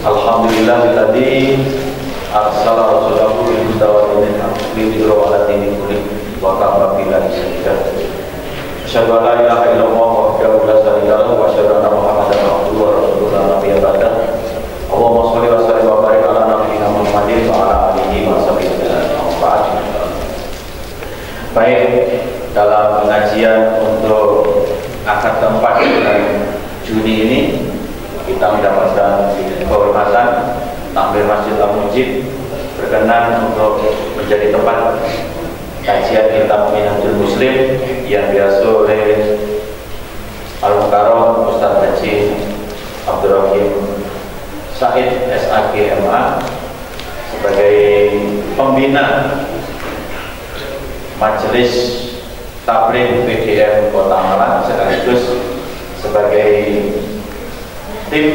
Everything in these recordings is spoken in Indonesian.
Alhamdulillahilladzi arsala rasulahu bil huda wa dinil haqq liyudhhirahu 'ala dini kullihi wa kafa billahi shahida. Asyhadu an la ilaha illallah wahdahu la syarika lahu wa asyhadu anna Muhammadan abduhu wa rasuluhu la nabiyya ba'dahu. Allahumma shalli wa sallim wa barik ala nabiyyina Muhammadin wa ala alihi wa sahbihi wa sallam. Baik, dalam pengajian untuk akad keempat bulan Juni ini kita mendapatkan kehormatan Takmir Masjid Al-Mujib berkenan untuk menjadi tempat kajian kitab Minhajul Muslim yang diasuh oleh Al-Mukarram Ustaz Haji Abdurrahim Said SAG MA sebagai pembina Majelis Tabligh PDM Kota Malang sekaligus sebagai tim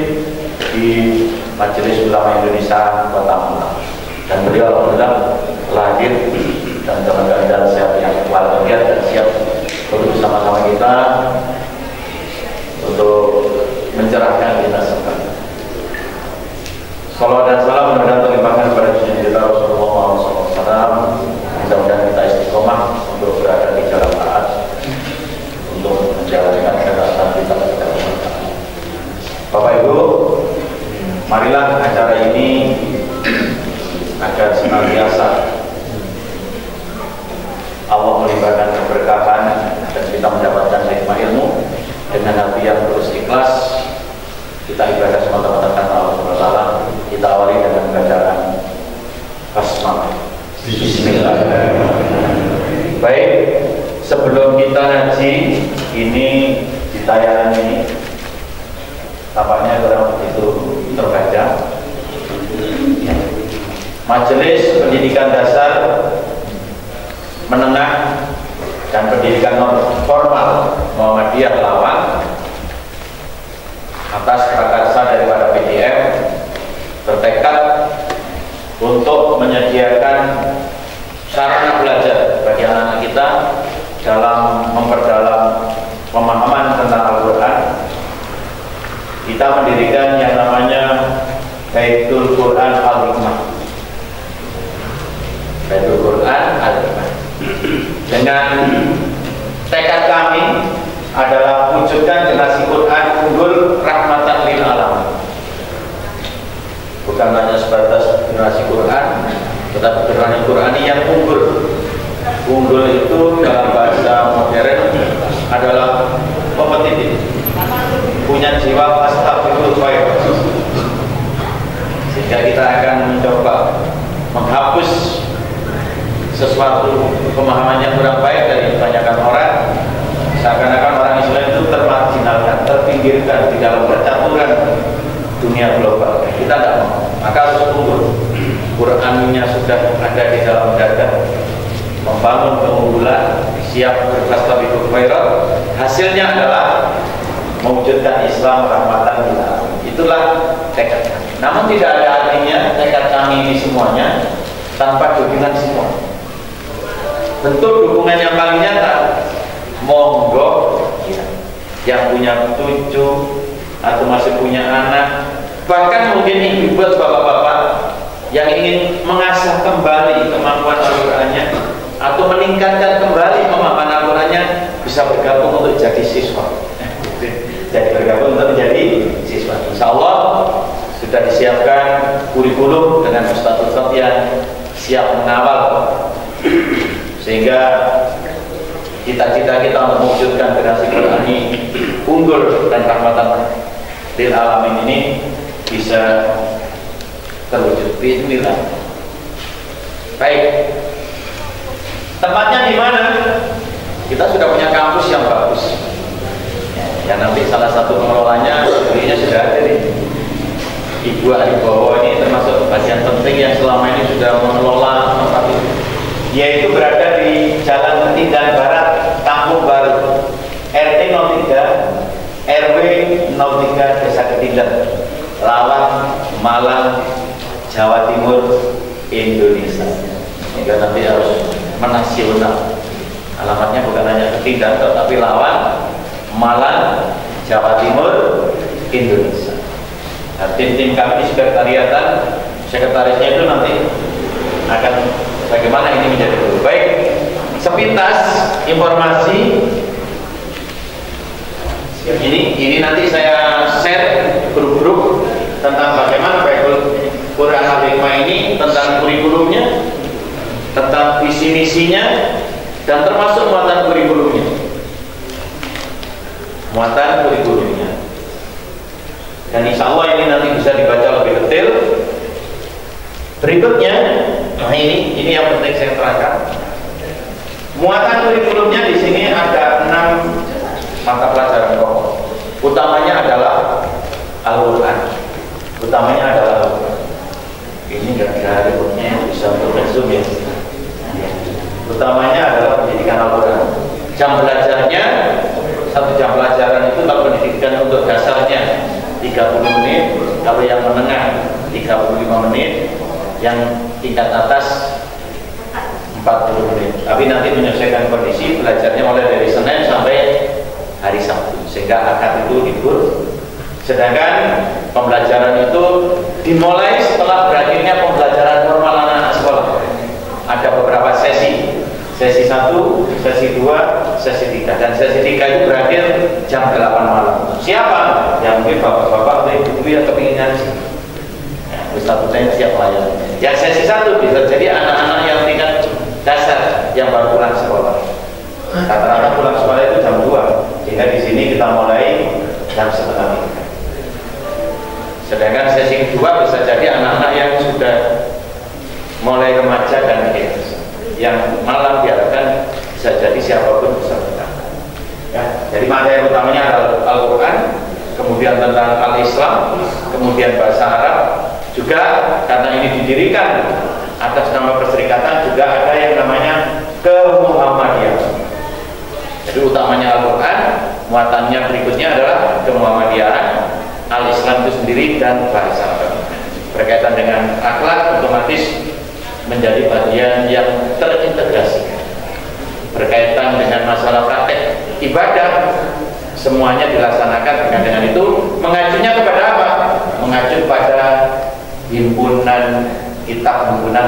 di Majelis Ulama Indonesia Kota Malang, dan beliau alhamdulillah lahir dan dalam keadaan sehat yang walafiat dan siap untuk bersama-sama kita untuk mencerahkan kita semua. Salawat dan salam mudah-mudahan terlimpahkan kepada junjungan kita Rasulullah SAW. Mudah-mudahan kita istiqomah untuk berada di jalan taat, untuk menjalankan ketaatan kita kepada Allah. Bapak Ibu, marilah acara ini agar senantiasa Allah melimpahkan keberkahan dan kita mendapatkan hikmah ilmu dengan hati yang terus ikhlas. Kita ibadah semata-mata karena Allah SWT. Kita awali dengan bacaan basmalah. Bismillahirrahmanirrahim. Baik, sebelum kita ngaji ini di tayangan ini tampaknya kurang begitu terbaca. Majelis Pendidikan Dasar, Menengah dan Pendidikan Non Formal Muhammadiyah Lawang atas prakarsa daripada PDM bertekad untuk menyediakan sarana belajar bagi anak-anak kita dalam memperdalam pemahaman tentang Al-Quran. Kita mendirikan yang namanya Baitul Quran Al-Hikmah. Baitul Quran Al-Hikmah. Dengan tekad kami adalah wujudkan generasi Quran unggul rahmatan lil alamin. Bukan hanya sebatas generasi Quran, tetapi generasi Quran yang unggul. Unggul itu dalam bahasa modern adalah kompetitif, punya jiwa astagfirul khair. Sehingga kita akan mencoba menghapus sesuatu pemahaman yang kurang baik dari kebanyakan orang, seakan-akan orang Islam itu termarginalkan, terpinggirkan di dalam percaturan dunia global. Kita tidak mau, maka harus unggul. Qurannya sudah ada di dalam dada, membangun keunggulan, siap bertasbihul khairat. Hasilnya adalah mewujudkan Islam rahmatan lil alamin. Itulah tekad kami. Namun tidak ada artinya tekad kami ini semuanya tanpa dukungan semua. Bentuk dukungan yang paling nyata, monggo ya, yang punya cucu atau masih punya anak, bahkan mungkin ibu buat bapak-bapak yang ingin mengasah kembali kemampuan Al-Qurannya atau meningkatkan kembali pemahaman Al-Qurannya, bisa bergabung untuk jadi siswa. Jadi bergabung untuk menjadi siswa. Insya Allah sudah disiapkan kurikulum dengan ustadz-ustadz yang siap mengawal, sehingga cita-cita kita untuk mewujudkan generasi Quran ini unggul dan rahmatan lil alamin ini bisa terwujud. Bismillah. Baik, tempatnya di mana? Kita sudah punya kampus yang bagus. Ya, nanti salah satu pengelolanya, dirinya sudah ada nih, Ibu Aribowo. Ini termasuk bagian penting yang selama ini sudah mengelola tempat itu, yaitu berada di Jalan Ketindan Barat, Kampung Baru, RT 03 RW 03 Desa Ketindan, Lawang, Malang, Jawa Timur, Indonesia. Sehingga nanti harus menasional. Alamatnya bukan hanya Ketindan, tetapi Lawang, Malang, Jawa Timur, Indonesia. Nah, tim kami di sekretariatan, sekretarisnya itu nanti akan bagaimana ini menjadi lebih baik. Sepintas informasi ini nanti saya share grup-grup tentang bagaimana Baitul Quran Al-Hikmah ini, tentang kurikulumnya, tentang visi misinya, dan termasuk muatan kurikulumnya. Dan insya Allah ini nanti bisa dibaca lebih detail. Berikutnya, nah ini yang penting saya terangkan. Muatan kurikulumnya di sini ada 6 mata pelajaran pokok. Utamanya adalah Al-Quran. Ini nggak ada ributnya, bisa untuk zoom ya. Utamanya adalah pendidikan Al-Quran. Jam belajarnya 1 jam pelajaran itu kalau pendidikan untuk dasarnya 30 menit, kalau yang menengah 35 menit, yang tingkat atas 40 menit. Tapi nanti menyesuaikan kondisi belajarnya mulai dari Senin sampai hari Sabtu, sehingga akad itu libur. Sedangkan pembelajaran itu dimulai setelah berakhirnya pembelajaran formal anak-anak sekolah. Ada beberapa sesi 1, sesi 2, sesi 3, dan sesi 3 itu berakhir jam 8 malam. Siapa? Yang mungkin bapak-bapak atau ibu-ibu yang kepingin ngaji, Ustaz saya siap melayani. Yang sesi 1 bisa jadi anak-anak yang tingkat dasar yang baru pulang sekolah. Rata-rata pulang sekolah itu jam 2, sehingga di sini kita mulai jam 2:30. Sedangkan sesi kedua bisa jadi anak-anak yang sudah mulai remaja dan dewasa. Yang malam diharapkan bisa jadi siapapun bisa berangkat. Ya, jadi materi utamanya adalah Al-Quran, kemudian tentang Al-Islam, kemudian bahasa Arab. Juga karena ini didirikan atas nama perserikatan, juga ada yang namanya Kemuhammadiyah. Jadi utamanya Al-Quran, muatannya berikutnya adalah Kemuhammadiyah, Al-Islam itu sendiri, dan bahasa Arab. Berkaitan dengan akhlak otomatis menjadi bagian yang terintegrasi. Berkaitan dengan masalah praktek ibadah, semuanya dilaksanakan dengan itu. Mengacunya kepada apa? Mengacu pada himpunan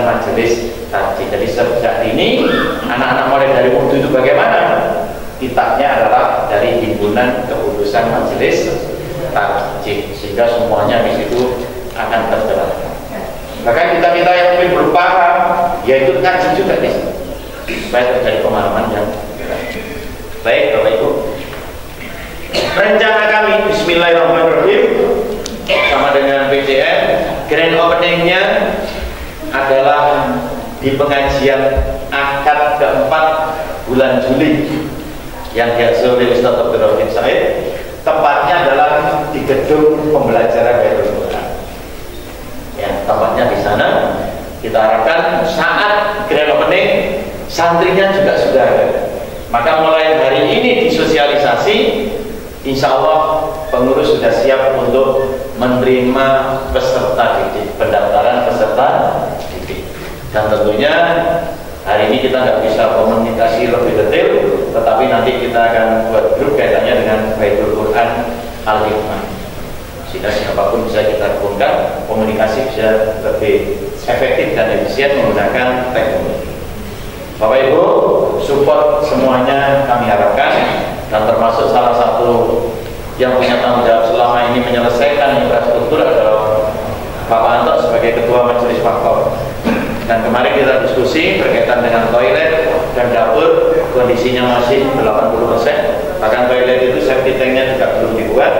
majelis tajwid. Jadi sejak ini anak-anak mulai dari mutu itu bagaimana? Kitabnya adalah dari himpunan keurusan majelis tajwid, sehingga semuanya di situ akan terjelaskan. Bahkan kita yang mungkin belum paham, yaitu ngaji juga di sini, supaya terjadi pemahaman yang baik. Bapak Ibu, rencana kami Bismillahirrahmanirrahim sama dengan PCN, grand openingnya adalah di pengajian akad keempat bulan Juli yang dihadirkan oleh Ustaz Dr. Rafiq Said. Tempatnya adalah di gedung pembelajaran Baitul Quran. Ya, tempatnya di sana. Kita harapkan saat grand opening santrinya juga sudah ada. Maka mulai hari ini disosialisasi, insya Allah pengurus sudah siap untuk menerima peserta didik, pendaftaran peserta didik. Dan tentunya hari ini kita nggak bisa komunikasi lebih detail, tetapi nanti kita akan buat grup kaitannya dengan Baitul Quran Al-Hikmah, sehingga siapapun bisa kita hubungkan, komunikasi bisa lebih efektif dan efisien menggunakan teknologi. Bapak Ibu, support semuanya kami harapkan, dan termasuk salah satu yang punya tanggung jawab selama ini menyelesaikan infrastruktur adalah Bapak Anto sebagai Ketua Majelis Faktor. Dan kemarin kita diskusi berkaitan dengan toilet dan dapur, kondisinya masih 80%, bahkan toilet itu safety tanknya juga belum dibuat.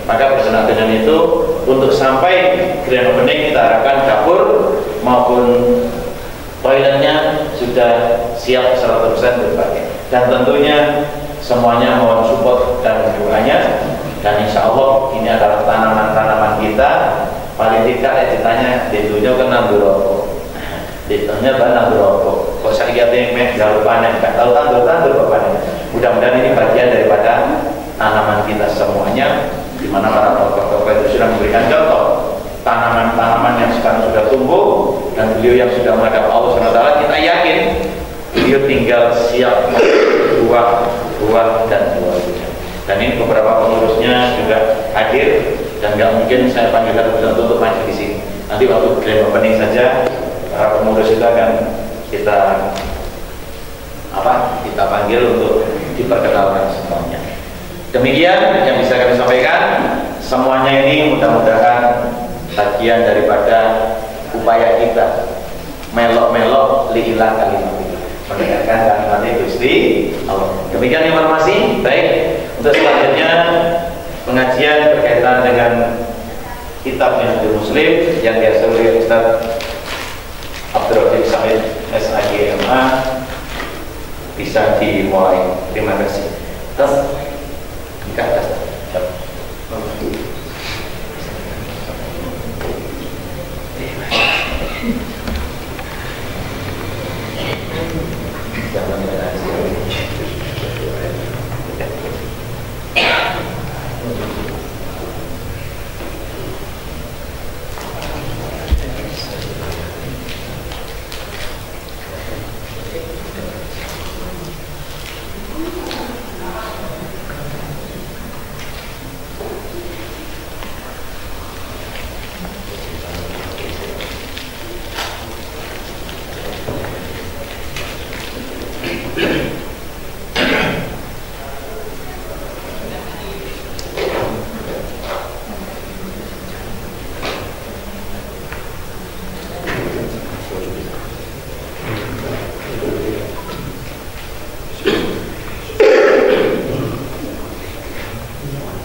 Maka berkenaan dengan itu, untuk sampai grand opening kita harapkan dapur maupun toiletnya sudah siap 100% berpakai. Dan tentunya semuanya mohon support dan doanya. Dan insya Allah ini adalah tanaman-tanaman kita. Paling tidak ditanya ditunya ke nandur rokok, ditanya nandur rokok. Kok saya lihat yang jalur panen, nggak tahu tandur panen. Mudah-mudahan ini bagian daripada tanaman kita semuanya, di mana para tokoh-tokoh itu sudah memberikan contoh tanaman-tanaman yang sekarang sudah tumbuh, dan beliau yang sudah menghadap Allah SWT, kita yakin beliau tinggal siap buah dan buah. Dan Dan ini beberapa pengurusnya juga hadir dan nggak mungkin saya panggilkan untuk maju di sini. Nanti waktu grand opening saja para pengurus itu akan kita panggil untuk diperkenalkan semuanya. Demikian yang bisa kami sampaikan. Semuanya ini mudah-mudahan bagian daripada upaya kita melok-melok liilah kalimat, mendengarkan kalimat Gusti Allah. Demikian informasi. Baik, untuk selanjutnya pengajian berkaitan dengan kitab Minhajul Muslim yang diasuh oleh Ustaz Abdurrahim Said SAGMA bisa dimulai. Terima kasih. Terus ke atas.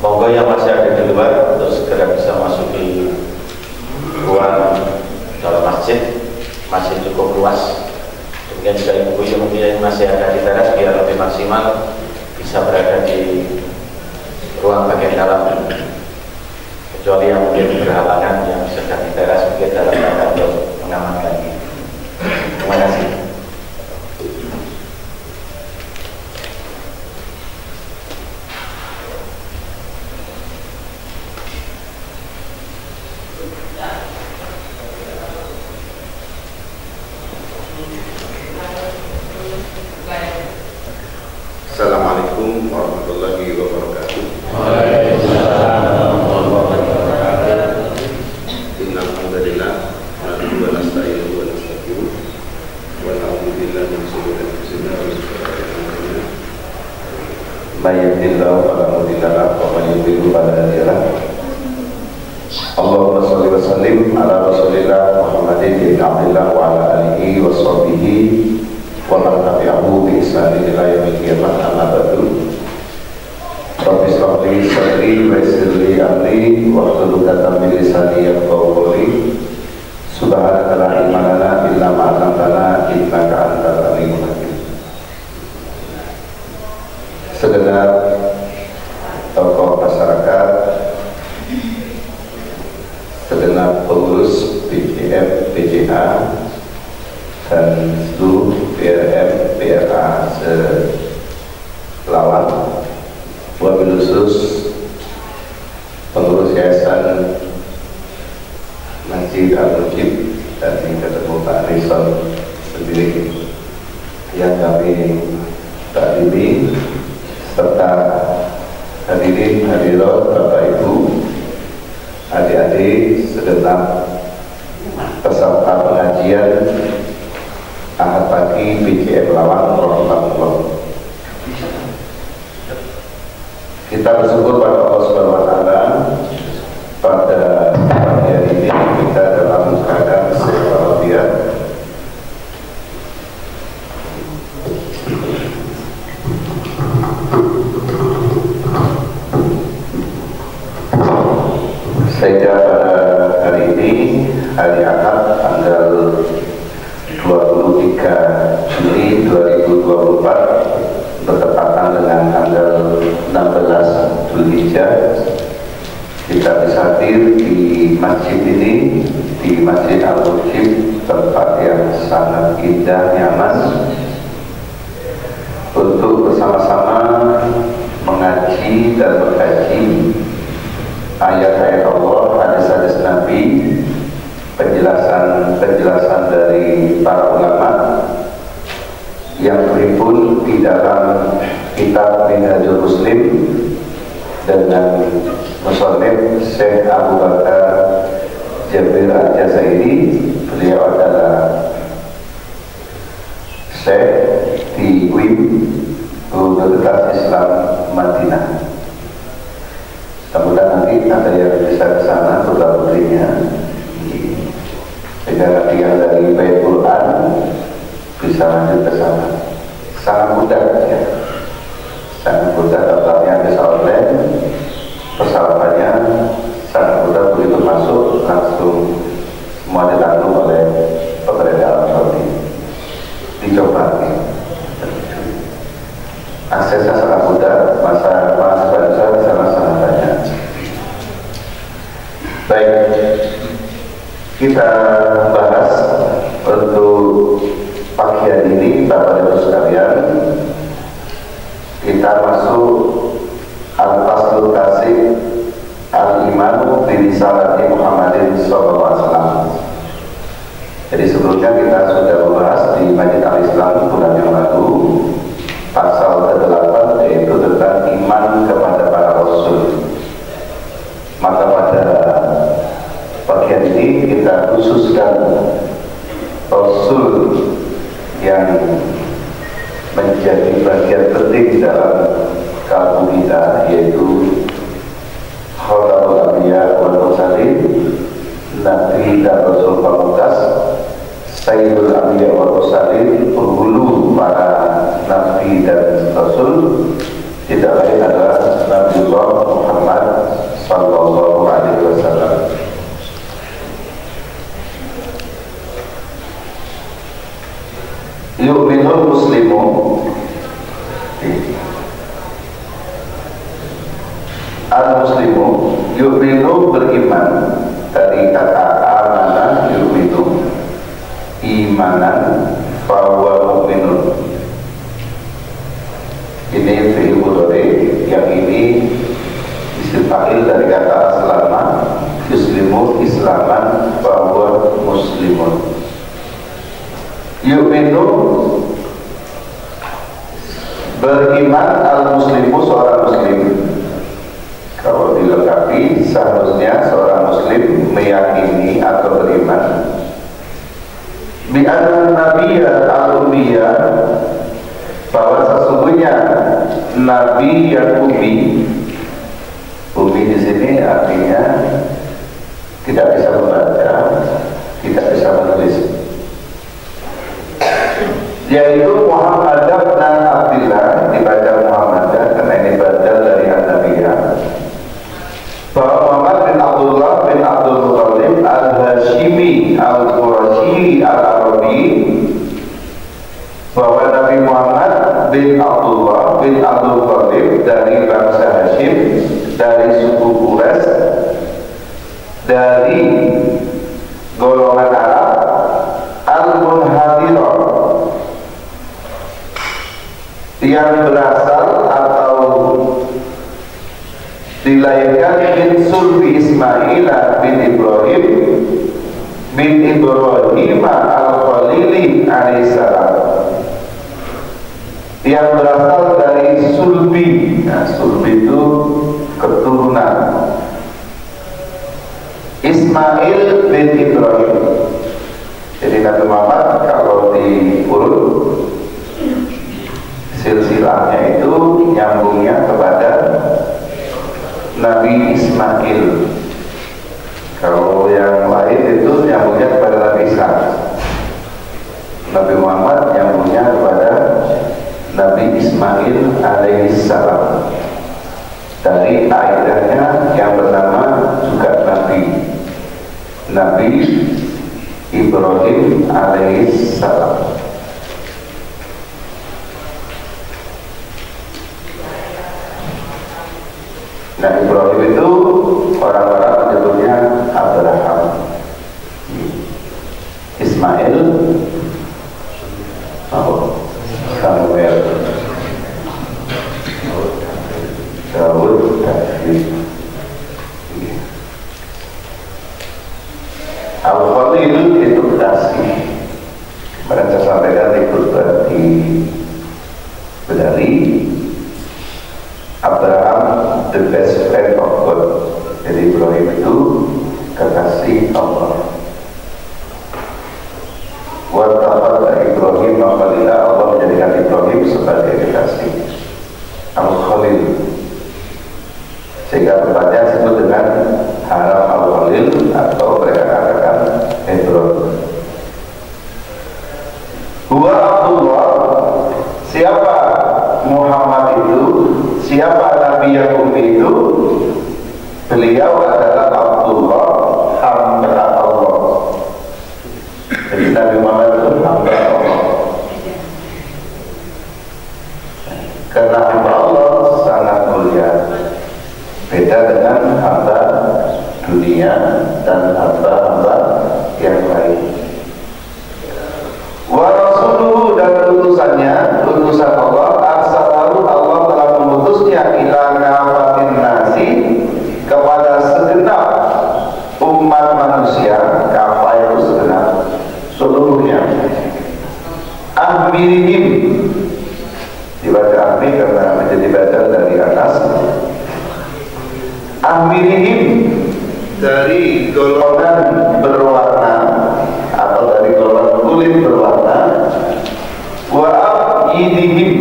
Monggo yang masih ada di luar untuk segera bisa masuk di ruang dalam masjid, masih cukup luas. Demikian juga ibu yang mungkin masih ada di teras biar lebih maksimal bisa berada di ruang bagian dalam. Kecuali yang mungkin berhalangan yang sedang di teras mungkin dalam rangka untuk mengamankannya. Terima kasih. Assalamualaikum warahmatullahi wabarakatuh. Waalaikumsalam warahmatullahi wabarakatuh. Innal hamdalillah nahmaduhu wa nasta'inuhu wa nastaghfiruh wa na'udzu billahi min shururi anfusina wa min sayyiati a'malina. May yahdihillahu fala mudilla lahu wa may yudlil fala hadiya lahu. Allahumma shalli wa sallim ala Rasulillah Muhammadin bin Abdillah wa ala alihi wa sahbihi wa man tabi'ahu bi ihsanin ila yaumil qiyamah. Amma ba'du. Rabbi shrah li sadri wa yassir li amri wahlul 'uqdatam min lisani yafqahu qawli. Subhanaka la ilma lana illa ma 'allamtana innaka antal alimul hakim. Segenap tokoh masyarakat, segenap pengurus BPM, BCA dan seluruh PRM, PRA selawan, wabil khusus pengurus yayasan Masjid Al-Mujib dan ketemu Pak Rizal sendiri yang kami takdimi, serta hadirin hadirat Bapak Ibu, adik-adik segenap peserta pengajian Ahad pagi BCM Lawang Rahmatullah. Kita bersyukur pada Allah Subhanahu wa taala pada pagi hari ini kita dalam keadaan sehat walafiat. Sehingga pada hari ini, hari Ahad tanggal 23 Juli 2024 bertepatan dengan tanggal 16 Dzulhijjah, kita bisa hadir di masjid ini, di Masjid Al-Mujib, tempat yang sangat indah, nyaman, untuk bersama-sama mengaji dan mengkaji ayat-ayat Allah, hadis-hadis Nabi, penjelasan dari para ulama yang terhimpun di dalam kitab Minhajul Muslim dengan musannif Syekh Abu Bakar Jabir Al-Jazairi. Beliau adalah Syekh di UIM, Universitas Islam Madinah. Kemudian nanti ada yang bisa ke sana putra-putrinya, sehingga nanti yang dari Baitul Quran bisa lanjut ke sana. Sangat mudah ya, sangat mudah. Daftarnya bisa online, persyaratannya sangat mudah. Begitu masuk langsung semua ditanggung oleh pemerintah Arab Saudi. Dicoba ya. Aksesnya sangat mudah, mahasiswa di sana sangat banyak. Baik, kita bahas untuk pagi hari ini, Bapak Ibu sekalian, kita masuk al-faslul tasik al-imanu bi risalati Muhammadin sallallahu alaihi wasallam. Jadi sebelumnya kita sudah membahas di Majlis Al-Islam bulan yang lalu pasal ke-8, yaitu tentang iman kepada para rasul. Maka pada bagian ini kita khususkan rasul yang menjadi bagian penting dalam kaum kita, yaitu Khatamul Anbiya wal Mursalin, Nabi dan Rasul Pamukas, Sayyidul Anbiya wal Mursalin, penghulu para Nabi dan Rasul, tidak lain adalah Nabiullah Muhammad sallallahu alaihi wasallam. Yu'minul muslimu, al-muslimu yu'minu beriman, dari kata amanah yu'minu, imanan fahuwa mu'minun. Ini fi'il mudhari, yang ini isim fa'il dari kata aslama yuslimu islaman fahuwa muslimun. Yu'minu beriman, al-muslimu seorang muslim. Kalau dilengkapi seharusnya seorang muslim meyakini atau beriman bi'anna nabiyya al-ummiya, bahwa sesungguhnya nabi yang ummi. Ummi di sini artinya tidak bisa membaca, tidak bisa menulis, yaitu Muhammad bin Abdillah, dibaca Muhammad karena ini badal dari an-nabiyah, bahwa Muhammad bin Abdullah bin Abdul Muttalib al-Hashimi al-Qurashi al-Arabi, bahwa Nabi Muhammad bin Abdullah bin Abdul Muttalib dari bangsa Hashim, dari suku Quraisy, dari golongan Arab, al-Munhadirah, yang berasal atau dilahirkan min sulbi Ismail bin Ibrahim bin Ibrahim al-Khalili alaihissalam, yang berasal dari sulbi. Nah, sulbi itu keturunan Ismail bin Ibrahim. Jadi Nabi Muhammad kalau diurut silsilahnya itu nyambungnya kepada Nabi Ismail. Kalau yang lain itu nyambungnya kepada Nabi Isa. Nabi Muhammad nyambungnya kepada Nabi Ismail alaihissalam, dari ayahnya yang bernama juga Nabi Ibrahim alaihissalam. Nah, Ibrahim itu orang-orang menyebutnya Abraham. Ismail, Samuel, Daud, David. Al-Khalil itu kasih. Kemarin saya sampaikan itu berarti bedari. Abraham the best friend of God. Jadi Ibrahim itu kekasih Allah. Wattaqalla Ibrahim Khalila, Allah menjadikan Ibrahim sebagai kekasih Al-Khalil, sehingga tempatnya disebut dengan Haram Al-Khalil atau mereka katakan Hebron. Huwa Abdullah, siapa Muhammad itu, siapa Nabi yang ummi itu, beliau adalah Abdullah, hamba Allah. Jadi Nabi Muhammad itu hamba Allah. Karena hamba Allah sangat mulia, beda dengan hamba dunia dan hamba-hamba yang lain. Wa rasuluhu, dan utusannya, utusan Allah, arsalahu, Allah telah mengutusnya ila kafatin nasi, kepada segenap umat manusia. Kafa itu segenap, seluruhnya. Ahmirihim, dibaca ahmi karena menjadi badal dari atas. Ahmirihim, dari golongan berwarna atau dari golongan kulit berwarna. Wa abidihim,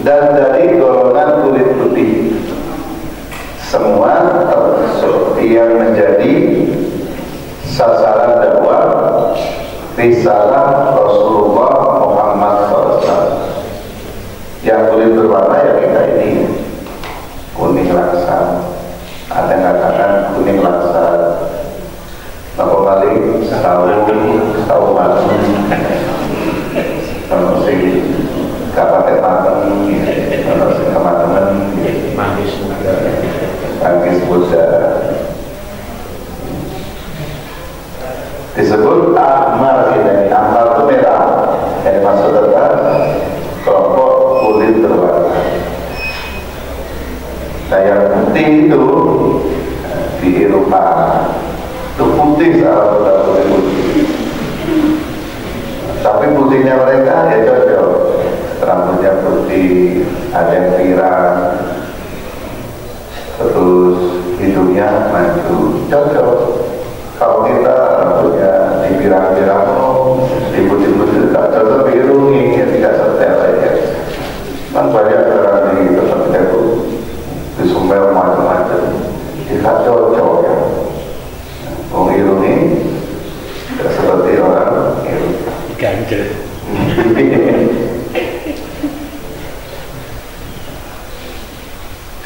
dan dari golongan kulit putih. Semua termasuk yang menjadi sasaran dakwah risalah Rasulullah Muhammad SAW. Yang kulit berwarna ya kita ini kuning laksa, ada yang katakan kuning laksa, apa paling tahu madu, kalau sing kapaten mateng, kalau sing kematemen, manggis muda, disebut ahmar. Ini ahmar itu merah, yang dimaksud adalah kelompok kulit berwarna. Nah yang putih itu di Eropa itu putih, salah putih. Tapi putihnya mereka ya cocok, rambutnya putih, ada yang pirang, terus hidungnya maju, cocok. Kalau kita rambutnya dipirang-pirang, diputih-putih, tak cocok, diirungi, ya tidak setel aja. Kan banyak orang di tempat itu disumpel macam-macam, tidak cocok ya. Mengirungi tidak seperti orang irungi ganjel.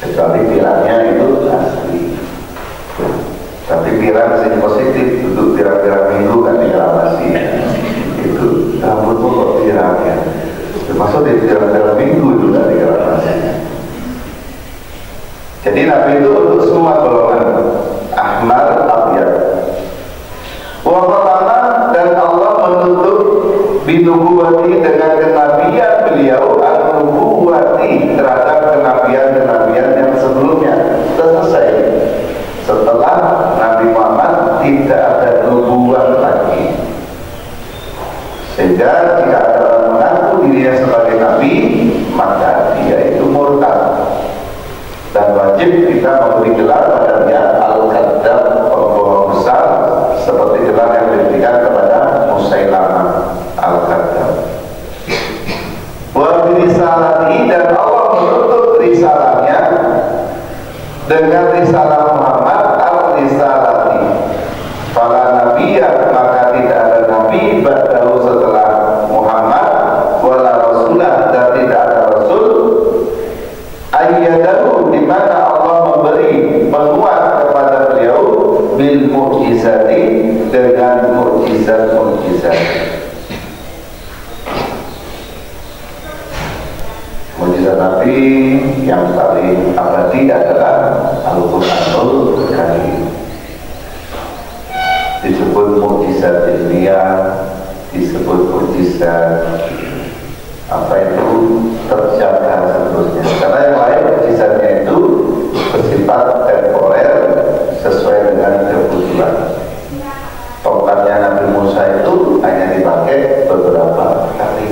Kecuali pirangnya itu asli. Tapi pirang sih positif, untuk pirang-pirang minggu kan reklamasi. Itu rambutmu kok pirang ya. Termasuk di pirang-pirang minggu itu kan reklamasi. Jadi Nabi itu untuk semua golongan, ahmar, abyad. Wa qatama, dan Allah menutup binubuwati, dengan kenabian beliau, an-nubuwati, terhadap kenabian-kenabian yang sebelumnya. Selesai. Setelah Nabi Muhammad tidak ada nubuwat lagi, sehingga jika ada orang mengaku dirinya sebagai Nabi, maka dia itu murtad. Dan wajib kita memberi gelar padanya Al-Kadzdzab, pembohong besar, seperti gelar yang diberikan kepada Musailamah Al-Kadzdzab. Wa birisalati, dan Allah menutup risalahnya dengan risalah Muhammad al-risalati. Fala nabiyya, maka tidak ada nabi ba'dahu setelah Muhammad, wala rasulah, dan tidak ada rasul. Ayyadahu, di mana Allah memberi penguat kepada beliau, bil mu'jizati, dengan mu'jizat-mu'jizat. Mujizat Nabi yang paling abadi adalah Al-Quranul Karim. Disebut mujizat ilmiah, disebut mujizat apa itu terjaga seterusnya. Karena yang lain mujizatnya itu bersifat temporer, sesuai dengan kebutuhan. Tongkatnya Nabi Musa itu hanya dipakai beberapa kali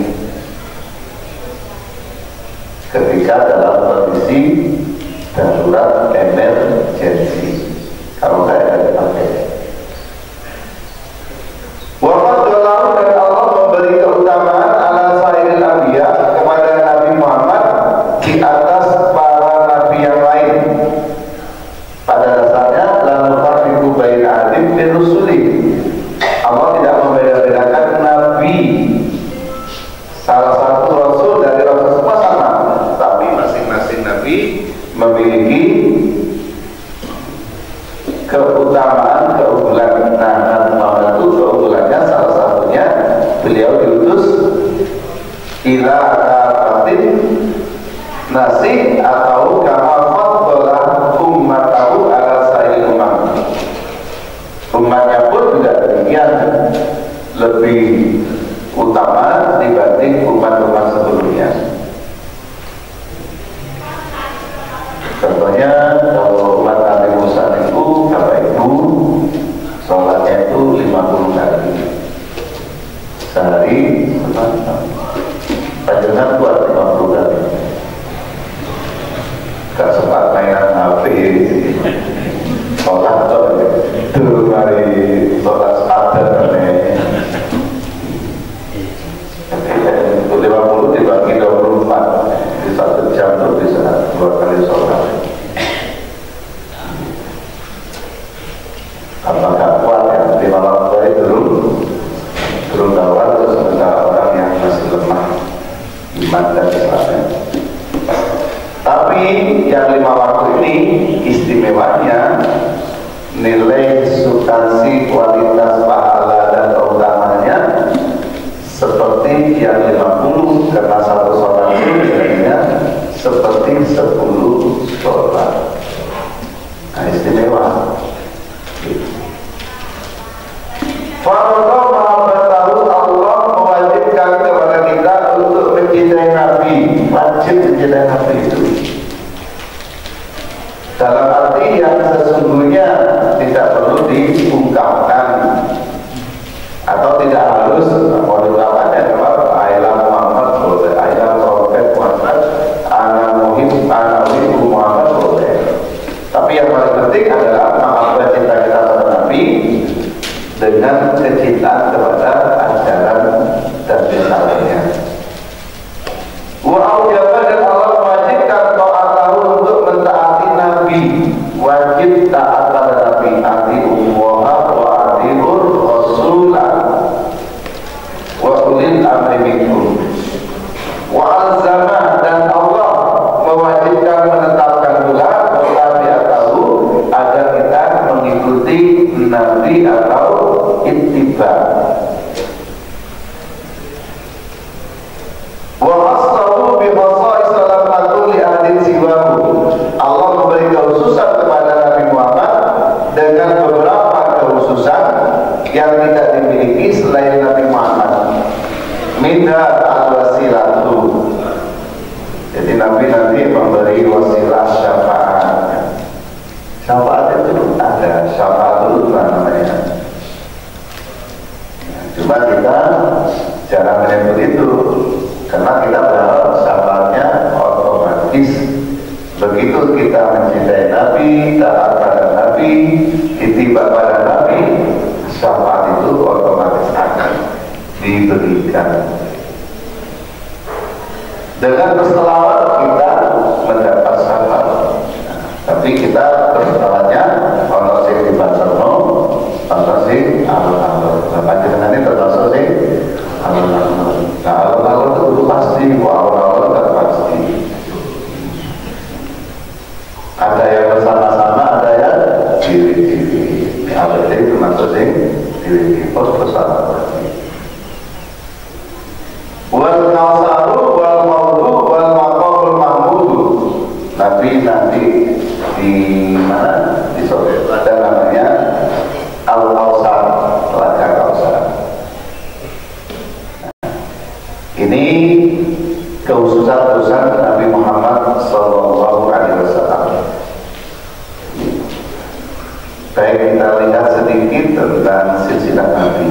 ketika dalam kondisi darurat emergency. Kalau nggak ada dipakai. Wafadullah, dan Allah memberi keutamaan ala sairil anbiya kepada Nabi Muhammad di atas para nabi yang lain. Pada dasarnya la nufarriqu baina ahadin min rusuli. Allah tidak membeda-bedakan nabi. Salah satu rasul dari rasul semua sama, tapi masing-masing nabi memiliki keutamaan, keunggulan. Nah, Nabi Muhammad itu keunggulannya salah satunya beliau diutus ila kafatin nasi atau kama faddala ummatahu ala sa'il umam. Umatnya pun juga demikian, lebih utama dibanding umat-umat sebelumnya. Contohnya kalau umat Nabi Musa itu Bapak Ibu sholatnya itu 50 kali sehari. Panjenengan buat 50 kali, gak sempat mainan HP sholat itu hari sholat sadar 50 dibagi 24 di 1 jam itu bisa 2 kali sholat. Apakah kuat ya? 5 waktu turun bawah, terus sementara orang yang masih lemah iman dan Islamnya. Tapi yang 5 waktu ini istimewanya nilai substansi, kualitas, pahala dan keutamanya seperti yang 50, karena satu sholat itu jadinya seperti 10 sholat. Nah, istimewa. Fardu mahabbatahu, Allah mewajibkan kepada kita untuk mencintai Nabi. Wajib mencintai Nabi itu dalam arti yang sesungguhnya tidak perlu diungkapkan atau tidak harus mau diungkapkan. Kalau Ailah Muhammad boleh, Ailah Prophet Muhammad, Ana Muhib, Ana Muhib Muhammad boleh. Tapi yang paling penting adalah mahabbah cinta kita pada Nabi dengan kecintaan kepada ajaran dan risalahnya. Wa aujaba, dan Allah mewajibkan ta'atahu untuk mentaati Nabi. Wajib taat pada Nabi. Ati'ullaha wa ati'ur rasulah wa ulil amri minkum. Wa alzama, dan Allah mewajibkan menetapkan pula tabi'atahu agar kita mengikuti Nabi atau ittiba. Wa hasabu bi khasa'is salamatu li ahadin siwahu. Allah memberi kekhususan kepada Nabi Muhammad dengan beberapa kekhususan yang tidak dimiliki selain Nabi Muhammad. Minha al-wasilatu. Jadi Nabi nanti memberi wasilah syafaat. Syafaat itu ada, syafaat itu namanya. Cuma kita jarang menyebut itu karena kita berharap syafaatnya otomatis. Begitu kita mencintai Nabi, taat pada Nabi, ittiba pada Nabi, syafaat itu otomatis akan diberikan. Dengan berselawat kita mendapat syafaat. Tapi kita berselawatnya ono sing dibacarno, ono sing alun-alun. Panjenengan ini termasuk sing alun-alun. Nah, alun-alun itu pasti, alun-alun kan pasti. Ada yang bersama-sama, ada yang diri-diri. Ada yang termasuk sing diri-diri, bersama. Wal kausaru wal maudu wal maqamul mahmud. Nabi nanti di mana? Di Soviet ada namanya Al-Kausar, Telaga Kausar. Ini kekhususan Nabi Muhammad Sallallahu Alaihi Wasallam. Baik, kita lihat sedikit tentang silsilah Nabi.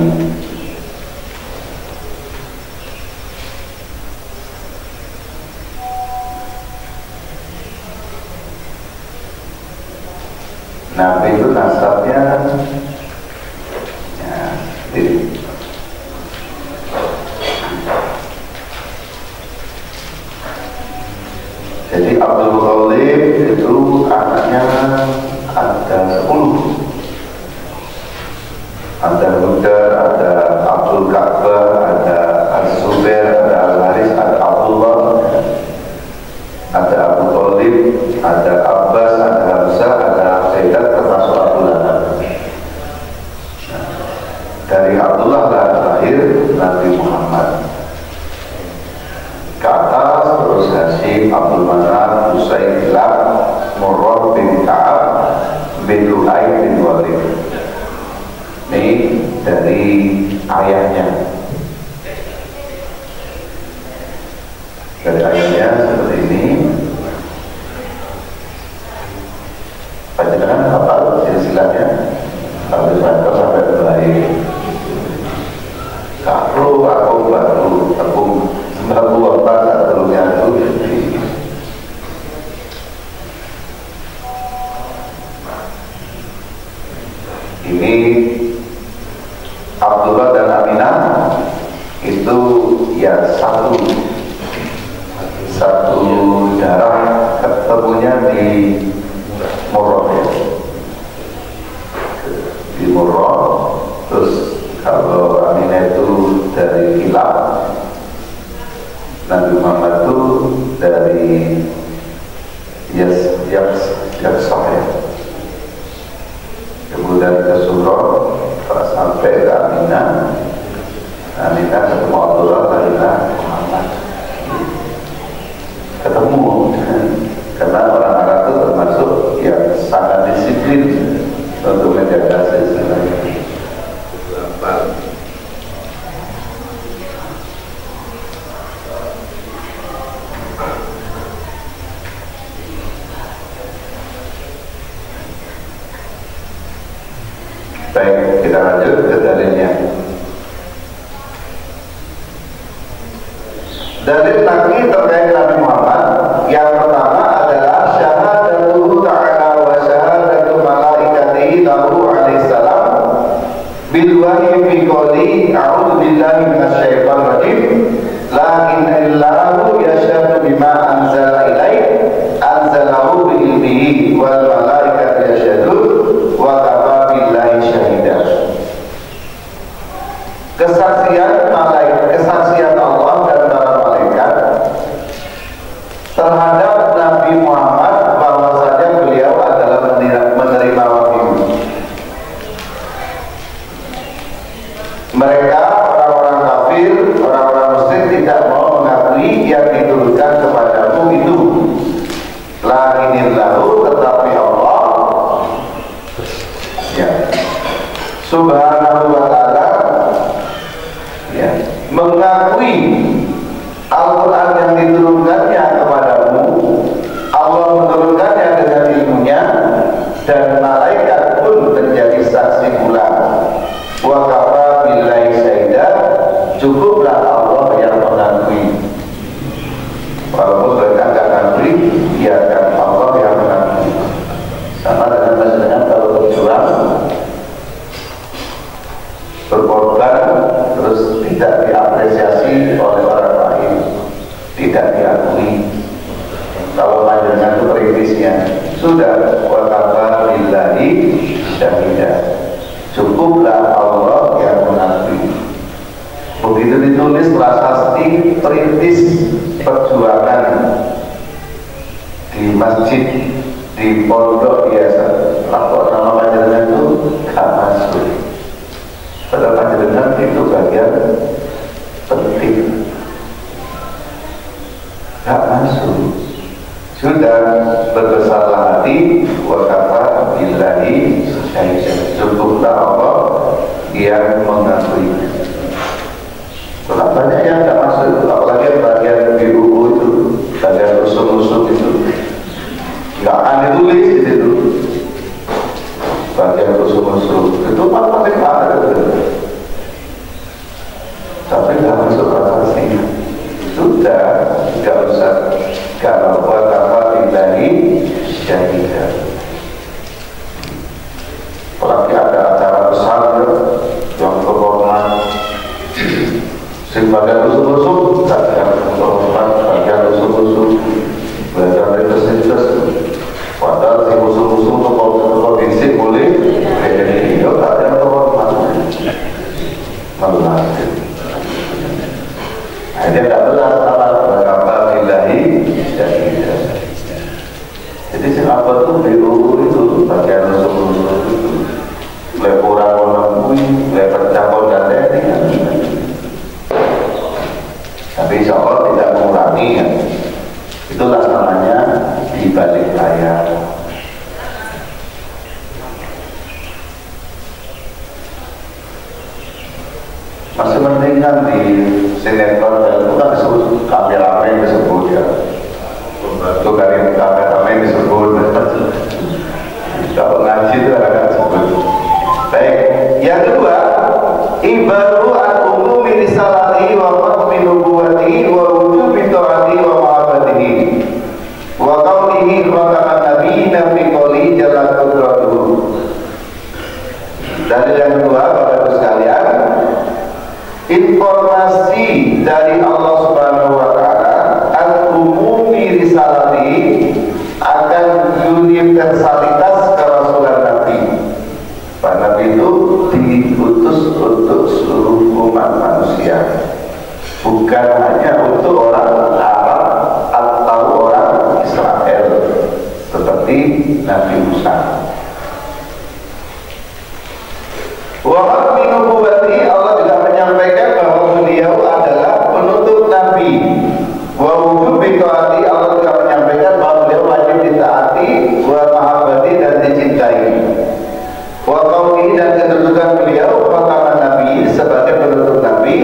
Nabi itu nasabnya ya, jadi Abdul Muthalib itu anaknya ada 10. Ada Hudar, ada Abdul Ka'bah, ada Al-Zubair, ada Al-Haris, ada Abdullah, ada Abu Thalib, ada Abbas, ada Hamzah, ada Zaidah, termasuk Abdullah. Dari Abdullah lah lahir Nabi Muhammad. Ke atas terus Hashim, Abdul Manaf, Husain, Kilab, Murrah bin Ka'ab bin Lu'ay bin Walid. Ini dari ayahnya. Dari ayahnya seperti ini. Panjenengan hafal silsilahnya sampai sampai terakhir. Aku baru apa satunya itu. Ini Abdullah dan Aminah itu ya satu darah, ketemunya di Murrah ya. Di Murrah. Terus kalau Aminah itu dari Kilab, Nabi Muhammad itu dari Yaksah ya. Kemudian ke Surah sampai ke Aminah ketemu Abdullah, Aminah, Muhammad ketemu. Karena orang Arab itu termasuk yang sangat disiplin untuk menjaga silsilahnya. Baik, kita lanjut ke dalilnya. Dalil lagi terkait Nabi Muhammad. Yang pertama adalah syahadatuhu ta'ala wa syahadatu malaikatihi lahu alaihi salam bil wahyi fi qouli a'udzu billahi minasyaitonir rajim la illallahu yashhadu bima anzala ilaik anzalahu bi ilmihi wal malaikatu yashhadun wa kafa billahi syahida. Kesaksian malaikat, kesaksian Allah dan para malaikat terhadap Nabi Muhammad bahwasanya beliau adalah menerima wahyu. Mereka orang-orang kafir, orang-orang musyrik tidak mau mengakui yang diturunkan kepadamu itu. La inillahu, tetapi Allah ya Subhanahu wa ta'ala ya mengakui Al-Quran yang diturunkannya kepadamu, Allah menurunkannya dengan ilmunya, dan malaikat pun menjadi saksi pula. Wa kafa billahi syahida, cukuplah Allah yang mengakui. Walaupun mereka tidak mengakui, biarkan Allah yang mengakui. Sama dengan kalau berjuang, berkorban, terus tidak diapresiasi oleh orang lain, tidak diakui. Kalau panjenengan itu perintisnya sudah, wa kafa billahi syahida, cukuplah Allah yang mengakui. Begitu ditulis prasasti perintis perjuangan di masjid, di pondok biasa, lapor nama panjenengan itu gak masuk. Padahal panjenengan itu bagian penting, gak masuk. Sudah berbesarlah hati, wa kafa billahi syahida, cukuplah Allah yang mengakui. Banyak yang gak masuk, apalagi bagian BUU itu, bagian rusuh-rusuh itu gak akan ditulis di situ. Bagian rusuh-rusuh itu paling ada, tapi gak masuk prasasti. Sudah, gak usah. Kalau wa kafa billahi syahida. apa tuh biru itu bagian rusuk itu lepora konamui lepar cakon dan tapi insya Allah tidak mengurangi ya. Itulah namanya di balik layar. Masih penting kan di sinetron itu kan disebut kameramen disebut ya. Itu dari kameramen disebut. Kalau ngaji itu ada disebut. Baik, yang kedua, ibaru al-umumi risalati wa qatmi nubuwati wa wujubi ta'ati wa ma'abadihi wa qawlihi khataman nabiyina fi qawli jalla qudratuhu. Dari yang kedua, Bapak-Ibu sekalian, informasi dari Allah Subhanahu wa taala al-umumi risalati akan universalitas kerasulan Nabi. Pak Nabi itu diutus untuk seluruh umat manusia, bukan hanya untuk orang Arab atau orang Israel seperti Nabi Musa. Wa min nubuwwati, Allah juga menyampaikan bahwa beliau adalah penutup Nabi. Wa wujubi taati, Allah juga menyampaikan bahwa beliau wajib ditaati, wa mahabbati dan dicintai. Wa qawli, dan kedudukan beliau khataman Nabi sebagai penutup Nabi,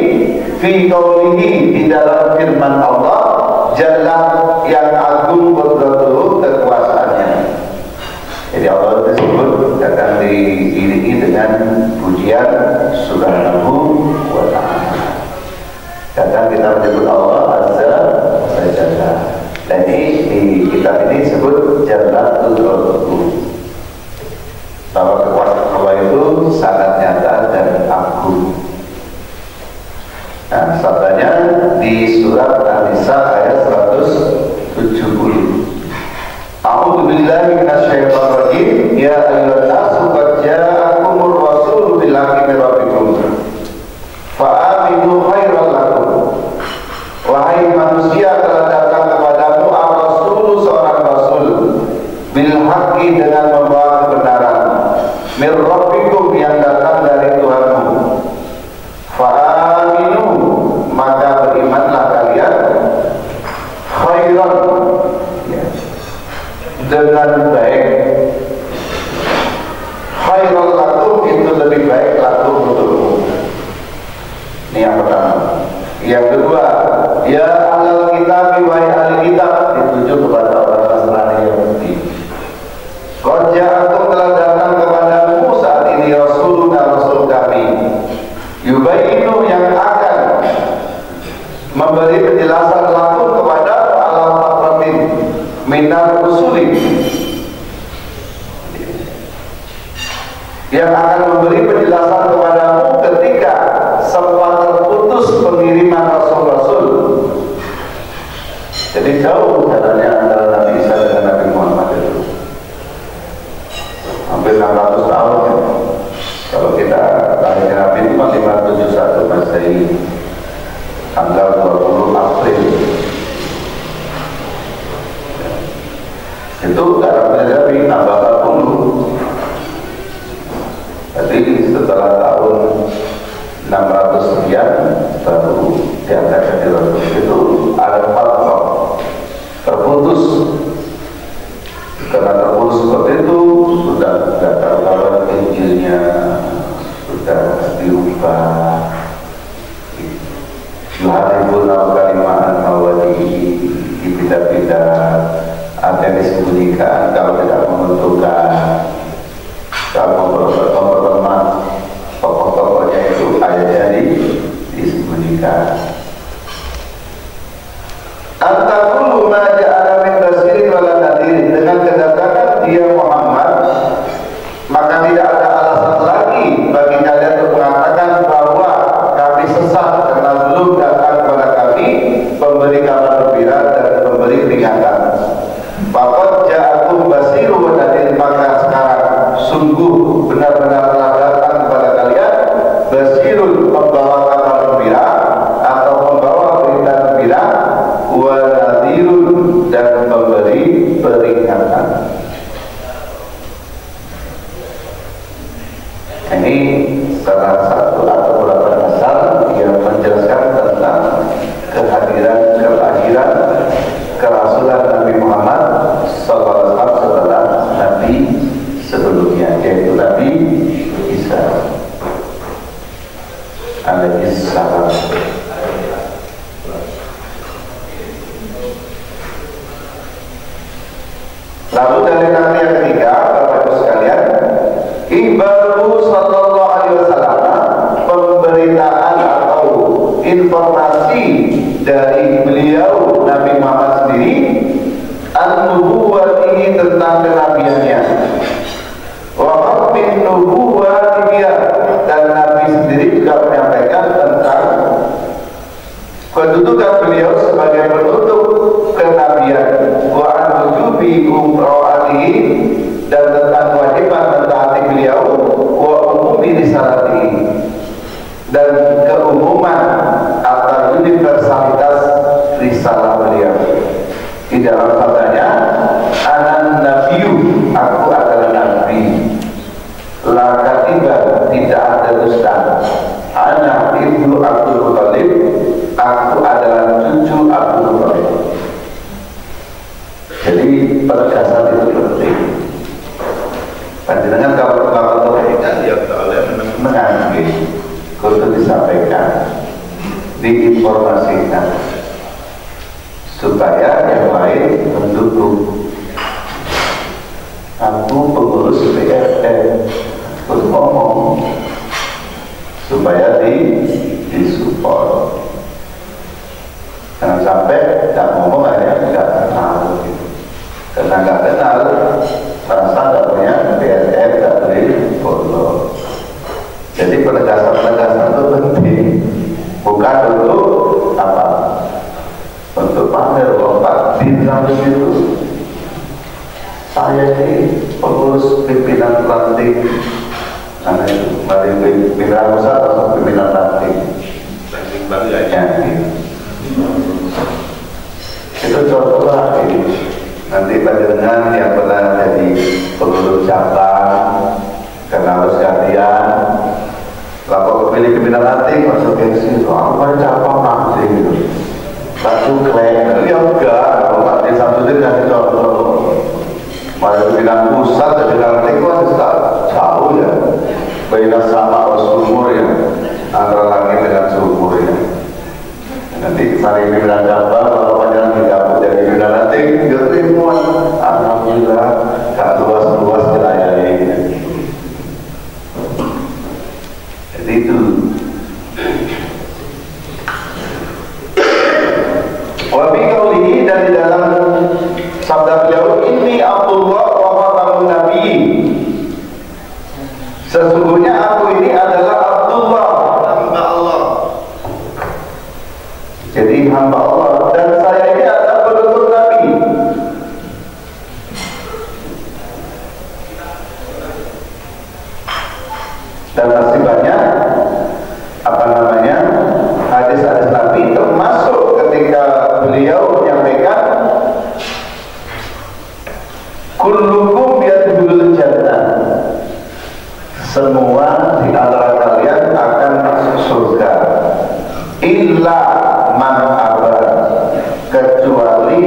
fi qawlihi, di dalam firman Allah jalla yang agung qudratuhu, kekuasaannya. Jadi Allah tersebut akan diiringi dengan pujian subhanahu wa ta'ala. Kadang kita menyebut Allah azza wa jalla. Dan ini di kitab ini disebut jalla qudratuhu, bahwa kekuasaan Allah itu sangat nyata dan agung. Nah, sabdanya di surat An-Nisa ayat 170. A'udzu billahi minasyaitonir rajim. Ya ayyuhan nasu qad ja'akumur rasulu bil haqqi min rabbikum fa'aminu khairan lakum. Wahai manusia, telah datang kepadamu ar-rasulu, seorang rasul, bil haqqi, dengan membawa kebenaran, min rabbikum, yang datang dari Tuhanmu. Fa'aminu, maka berimanlah kalian, khairan, dengan baik. Khairan lakum, itu lebih baik lakum untukmu. Ini yang pertama. Yang kedua, ya ahlal kitab, wahai ahli kitab, dituju kepada orang Nasrani Yahudi. Qad ja'akum, telah datang kepadamu saat ini rasuluna, rasul kami, yubayinu, yang akan memberi penjelasan lakum kepada alam fatratin minar usuli, yang akan memberi penjelasan kepadamu ketika sempat terputus pengiriman rasul-rasul. Jadi jauh jalannya antara Nabi Isa dengan Nabi Muhammad itu hampir 600 tahun ya. Kalau kita lahirnya Nabi itu 571 Masehi, tanggal 20 April. Itu darahnya Nabi nambah 40. Jadi setelah tahun 600 sekian baru diangkat jadi rasul. Itu ada 4 tahun terputus. Karena terputus seperti itu, sudah tidak karuan Injilnya, sudah diubah. Yuharifuna kalimat mawadi, dipindah-pindah, ada yang disembunyikan kalau tidak menentukan. Kalau memperlemah tokoh-tokohnya itu ayatnya disembunyikan. Antakulu ma ja'ala min basirin wala nadirin, dengan kedatangan dia Muhammad, maka tidak ada alasan lagi bagi kalian untuk mengatakan bahwa kami sesat, karena belum datang kepada kami pemberi kabar gembira dan pemberi peringatan. Faqad ja'akum basiru wa nadir, maka sekarang sungguh benar-benar telah datang kepada kalian basirun, membawa kabar gembira atau membawa berita gembira, wa nadirun, dan memberi peringatan. ini salah satu atau beberapa dasar yang menjelaskan tentang kelahiran kerasulan Nabi Muhammad SAW setelah Nabi sebelumnya, yaitu Nabi Isa alaihissalam. Lalu dari nanti yang ketiga, Bapak Ibu sekalian, Iqbalu sallallahu alaihi wasallam, pemberitaan atau informasi dari beliau Nabi Muhammad sendiri, an-nubuwwati, tentang kenabiannya, wa khatmin nubuwwati, dan Nabi sendiri juga menyampaikan tentang kedudukan beliau sebagai penutup kenabian, wa an-nujubi umro'atihi, dan tentang kewajiban mentaati beliau, wa umumi risalatihi, dan keumuman atau universalitas risalah beliau. Di dalam sabdanya, anan nabiyyu, aku adalah nabi, la katiba, tidak ada dusta, ana ibnu Abdul Muthalib, aku adalah cucu Abdul Muthalib. Jadi penegasan itu penting. Panjenengan kalau tauhid ya mengambil, kudu disampaikan, diinformasikan, supaya yang lain mendukung. Aku pengurus PRN, kudu ngomong supaya disupport. Jangan sampai nggak ngomong aja nggak kenal gitu. Karena nggak kenal, merasa nggak punya PRN, nggak beli follow. Jadi penegasan itu penting, bukan untuk apa? Untuk pamer lompat di dalam itu. Saya ini pengurus pimpinan ranting, karena itu mari pimpinan pusat atau pimpinan ranting baru aja. Itu contoh lagi. Nanti panjenengan yang pernah jadi pengurus cabang, karena harus gantian, lapor kepilih pimpinan ranting, masuk gengsi, apa cabang ranting gitu. Satu klaim, ya enggak, kalau Pak Samsudin kasih contoh. Mari pimpinan pusat jadi ranting itu masih jauh ya. Baina sama sumur ya, antara langit dengan sumur ya. Nanti mari pimpinan cabang, kalau panjang tidak jadi pimpinan ranting, dia ilmuwan. Alhamdulillah, gak luas-luas dilayani. Jadi itu. Wabi kaulihi, dan di dalam sabda beliau, ini Abdullah wa khatamun nabiyyin, sesungguhnya aku ini adalah Abdullah, hamba Allah. Jadi hamba Allah, dan saya ini adalah penutur Nabi. Dan masih banyak hadis-hadis Nabi, termasuk ketika beliau menyampaikan kullukum yadkhulul jannah, semua di antara kalian akan masuk surga, illa man aba, kecuali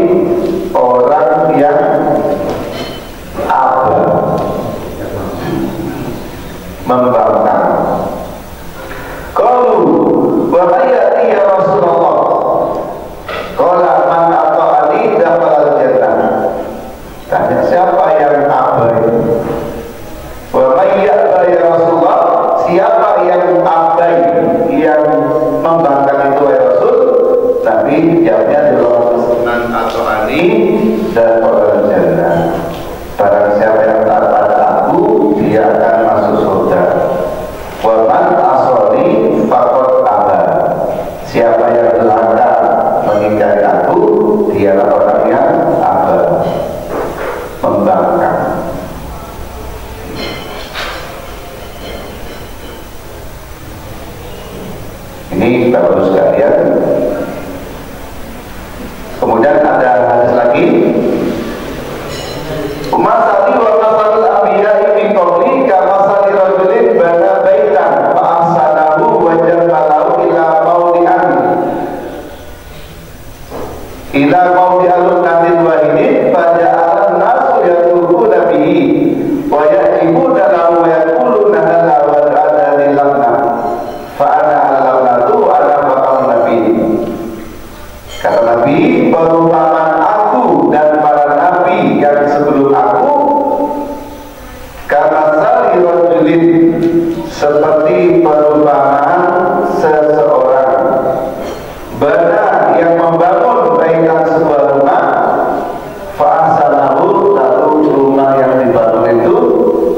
orang yang aba, membangkang. Qalu wa hayati ya Rasulullah, qala man ata'ani dakhala al-jannah. Tanya, siapa yang abai? Wa hayati ya Rasulullah, siapa yang abai, yang membangkang itu ya Rasul? Nabi jawabnya adalah man ata'ani dakhala al-jannah. Barang siapa yang taat pada aku, dia akan masuk surga. Wa man asani faqad aba, siapa yang belaka mengingkari aku, dialah orang yang aba, membangkang. Ini baru sekalian. Kemudian ada hadis lagi,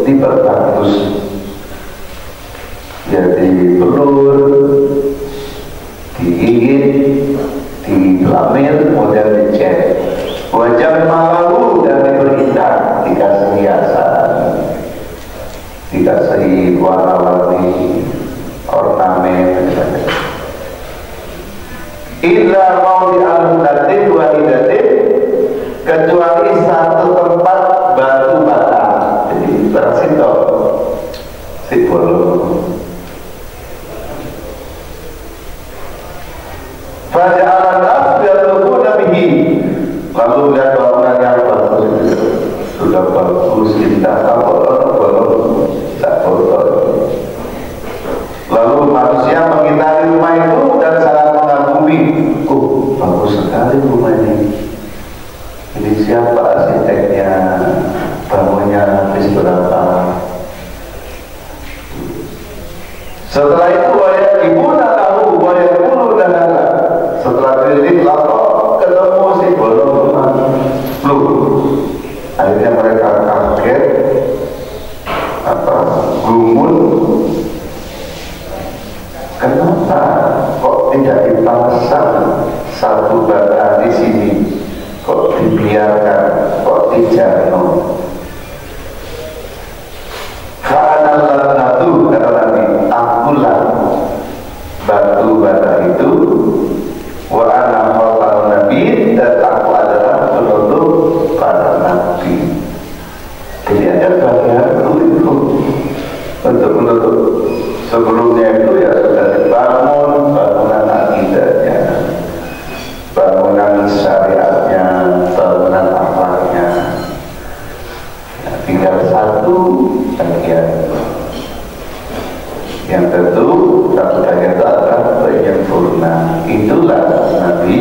diperbagus, jadi pelur, digigit, dilamir, kemudian dicek. Wajah malu dan diberindah, dikasih hiasan, dikasih warna-warni, ornamen, illa mau dialunatin wahidatin, kecuali satu tempat batu bata. Jadi berasito simbol. Faja'alan nas yadlubuna bihi, lalu melihat bangunan yang bagus, sudah bagus, indah, tak kotor. Lalu manusia mengitari rumah itu dan sangat mengagumi. Oh, bagus sekali rumah ini. Ini siapa arsiteknya? Bangunnya habis berapa? Setelah itu wayat ibu tahu, wayat bulu dan anak. Setelah keliling lapor, ketemu si bolong rumah. Akhirnya mereka kaget, gumun. Kenapa kok tidak dipasang satu bata di sini? Kok dibiarkan? Kok dijarno? Fa'anallah natu, kata Nabi, akulah batu bata itu. Wa ana khatam Nabi, dan aku adalah penutup para Nabi. Jadi ada bagian itu untuk menutup. Sebelumnya itu ya sudah dibangun bangunan akidahnya, bangunan syariatnya, bangunan akhlaknya. Nah, tinggal satu bagian yang tentu satu bagian itu adalah penyempurna. Itulah Nabi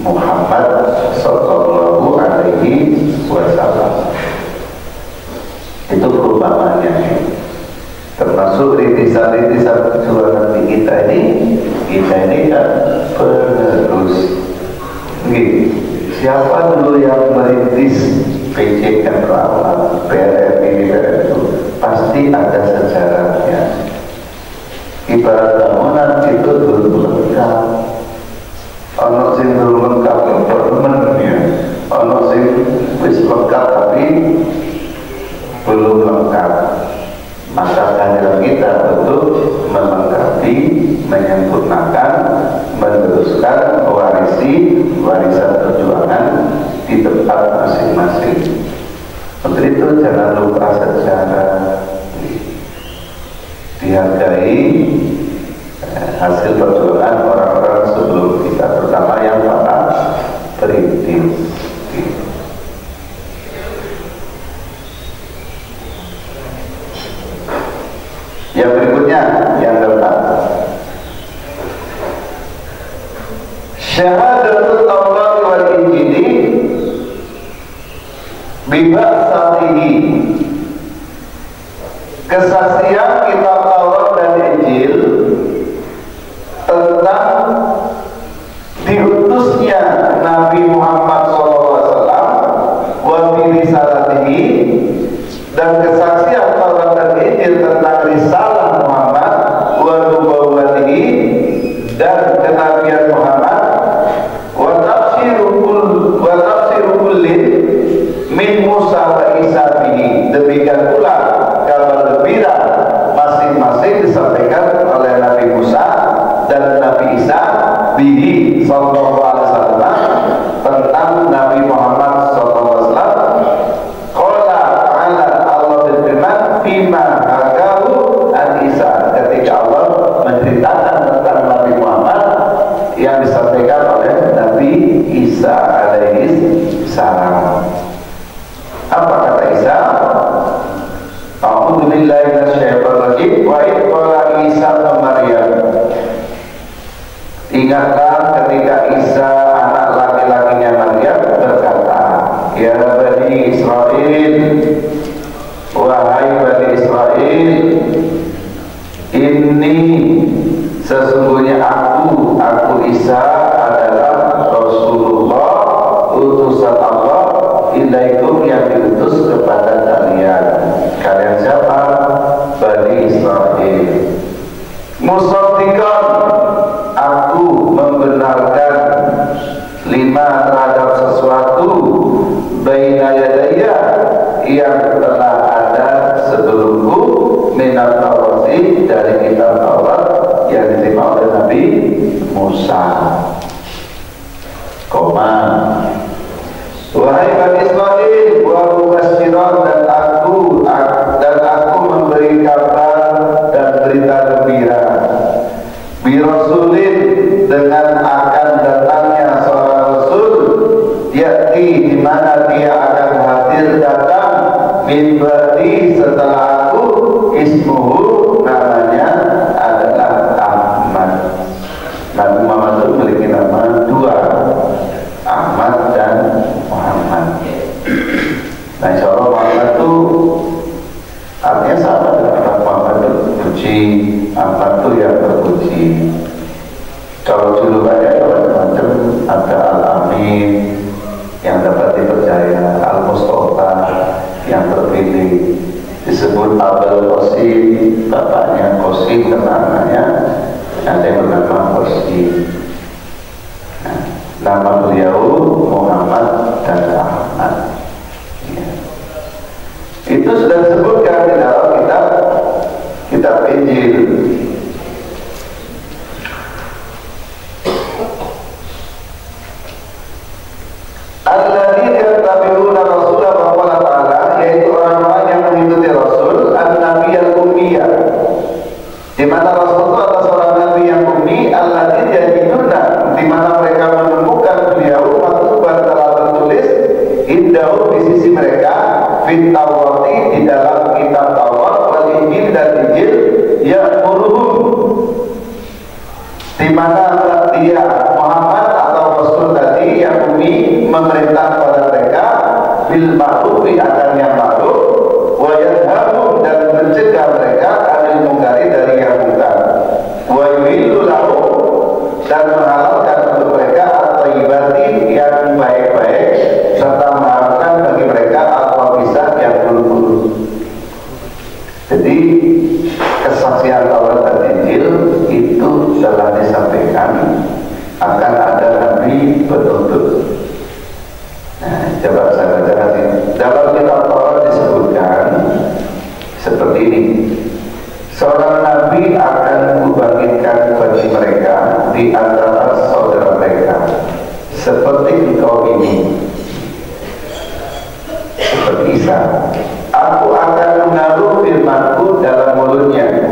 Muhammad Sallallahu Alaihi Wasallam. Itu perumpamannya. Termasuk rintisan-rintisan perjuangan kita ini kan penerus. Siapa dulu yang merintis PJN Rawat, PLN ini itu pasti ada sejarahnya. Ibarat bangunan itu belum lengkap. Ono sing belum lengkap ya. Ono sing wis lengkap tapi belum lengkap. Maka kehadiran kita untuk melengkapi, menyempurnakan, meneruskan, mewarisi warisan perjuangan di tempat masing-masing. Untuk itu jangan lupa sejarah, dihargai hasil perjuangan orang-orang sebelum kita, terutama yang para perintis. Yang berikutnya, yang keempat, syahadatul Allah wal injili biba'satihi, kesaksian kitab Taurat dan Injil tentang diutusnya Nabi Muhammad SAW wa birisatihi, dan kesaksian Taurat dan Injil tentang risalah Muhammad wa nubuwwatihi, dan kenabian Muhammad, wa tafsiru kullin min Musa wa Isa bihi, demikian pula kabar gembira masing-masing disampaikan oleh Nabi Musa dan Nabi Isa bihi sallallahu alaihi wasallam, tentang Nabi Muhammad sallallahu alaihi wasallam. Qala ta'ala, Allah berfirman, fima hakahu an Isa, ketika Allah menceritakan tentang Nabi Muhammad yang disampaikan oleh Nabi Isa alaihi salam. Apa kata Isa? A'udzu billahi minasyaitonir rajim. Wa idh qala Isa ibn Maryam, ingatlah ketika Isa anak laki-lakinya Maryam berkata, ya Bani Israel, wahai Bani Israel, ini sesungguhnya aku Isa adalah Rasulullah, utusan Allah ilaikum, yang diutus kepada kalian. Kalian siapa? Bani Israil. Musaddiqan, aku membenarkan lima terhadap sesuatu baina yadaya yang telah ada sebelumku minat Taurat, dari kitab Taurat yang diterima oleh Nabi Musa. Wahai Bani Israil, wa mubasyiran, dan aku memberi kabar dan berita gembira bi rasulin, dengan akan datangnya seorang rasul, yakti, di mana dia akan hadir datang, min ba'di, setelah aku, ismuhu, namanya adalah Ahmad. Nabi Muhammad itu memiliki nama dua, Ahmad dan Muhammad. Nah, insya Allah Muhammad itu artinya sama dengan Muhammad itu puji, Ahmad itu yang terpuji. Kalau julukannya macam-macam, ada Al-Amin yang dapat dipercaya, Al-Mustafa yang terpilih, disebut Abul Qasim, bapaknya Qasim karena anaknya ada yang bernama Qasim. Nah, nama beliau Muhammad dan Ahmad. Ya. Itu sudah disebutkan di dalam kitab Injil. Alladzina yattabi'una rasulah wa qala ta'ala, yaitu orang-orang yang mengikuti Rasul an-Nabi al-Ummiyah, di mana Rasul itu adalah seorang Nabi yang ummi, alladzina yajiduna, di mana mereka menemukan beliau maktuban, telah tertulis, indahu, di sisi mereka, fit Tawrati, di dalam kitab Taurat, wal Injil, dan Injil, ya'muruhum, di mana dia Muhammad atau Rasul tadi yang ummi memerintah kepada mereka bil ma'rufi, akan yang ma'ruf, wa yanhahum, dan mencegah mereka anil munkari, dari yang munkar, wa yuhillu lahum, dan menghalalkan untuk mereka at-thayyibati, yang baik-baik, serta mengharamkan bagi mereka al-khabithah, yang buruk-buruk. Jadi kesaksian Taurat dan Injil itu telah disampaikan akan ada Nabi penuntut. Nah, coba saya baca ini. Dalam kitab Taurat disebutkan seperti ini: seorang Nabi akan kubangkitkan bagi mereka di antara saudara mereka, seperti engkau ini, seperti Isa. Aku akan menaruh firmanku dalam mulutnya,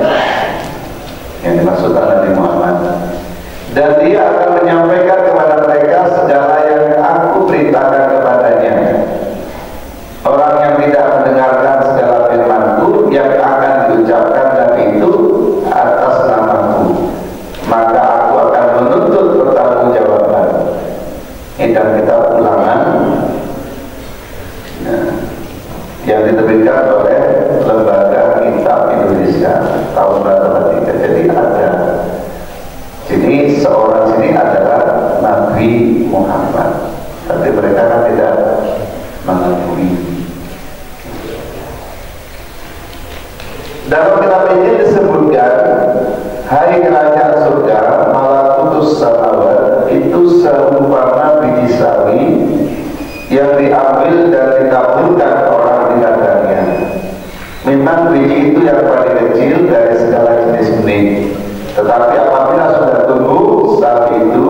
yang dimaksud Nabi Muhammad, dan dia akan menyampaikan kepada mereka segala yang aku perintahkan kepadanya. Orang yang tidak mendengarkan segala firmanku yang akan diucapkan Nabi itu atas namaku, maka aku akan menuntut pertanggungjawaban. Ini dalam kitab Ulangan, yang diterbitkan oleh Lembaga Kitab Indonesia tahun 2003. Jadi ada sini, seorang sini adalah Nabi Muhammad, tapi mereka kan tidak mengakui. Dalam kitab ini disebutkan, hai kerajaan surga, malakutus samawat, itu seumpama biji sawi yang diambil dan ditaburkan orang di ladangnya. Memang biji itu yang paling kecil dari segala jenis benih, tetapi apabila sudah tumbuh, sawi itu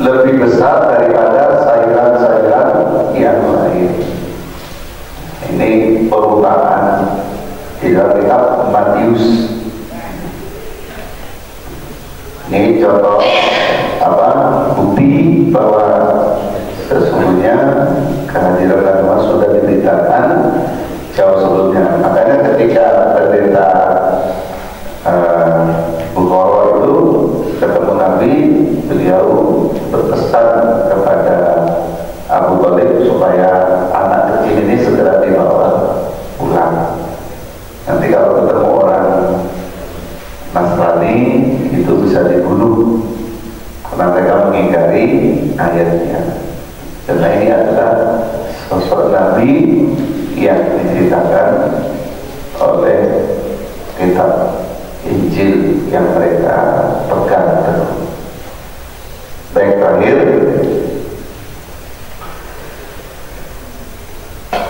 lebih besar daripada sayuran-sayuran yang lain. Ini perumpamaan di dalam kitab Matius. Ini contoh bukti bahwa sesungguhnya kehadiran Nabi Muhammad sudah diberitakan jauh sebelumnya. Makanya ketika pendeta Bukhara itu ketemu Nabi, beliau berpesan kepada Abu Thalib supaya anak kecil ini segera dibawa pulang. Nanti kalau ketemu orang Nasrani itu bisa dibunuh karena mereka mengingkari ayatnya. Karena ini adalah sosok Nabi yang diceritakan oleh kitab Injil yang mereka pegang teguh. Baik, terakhir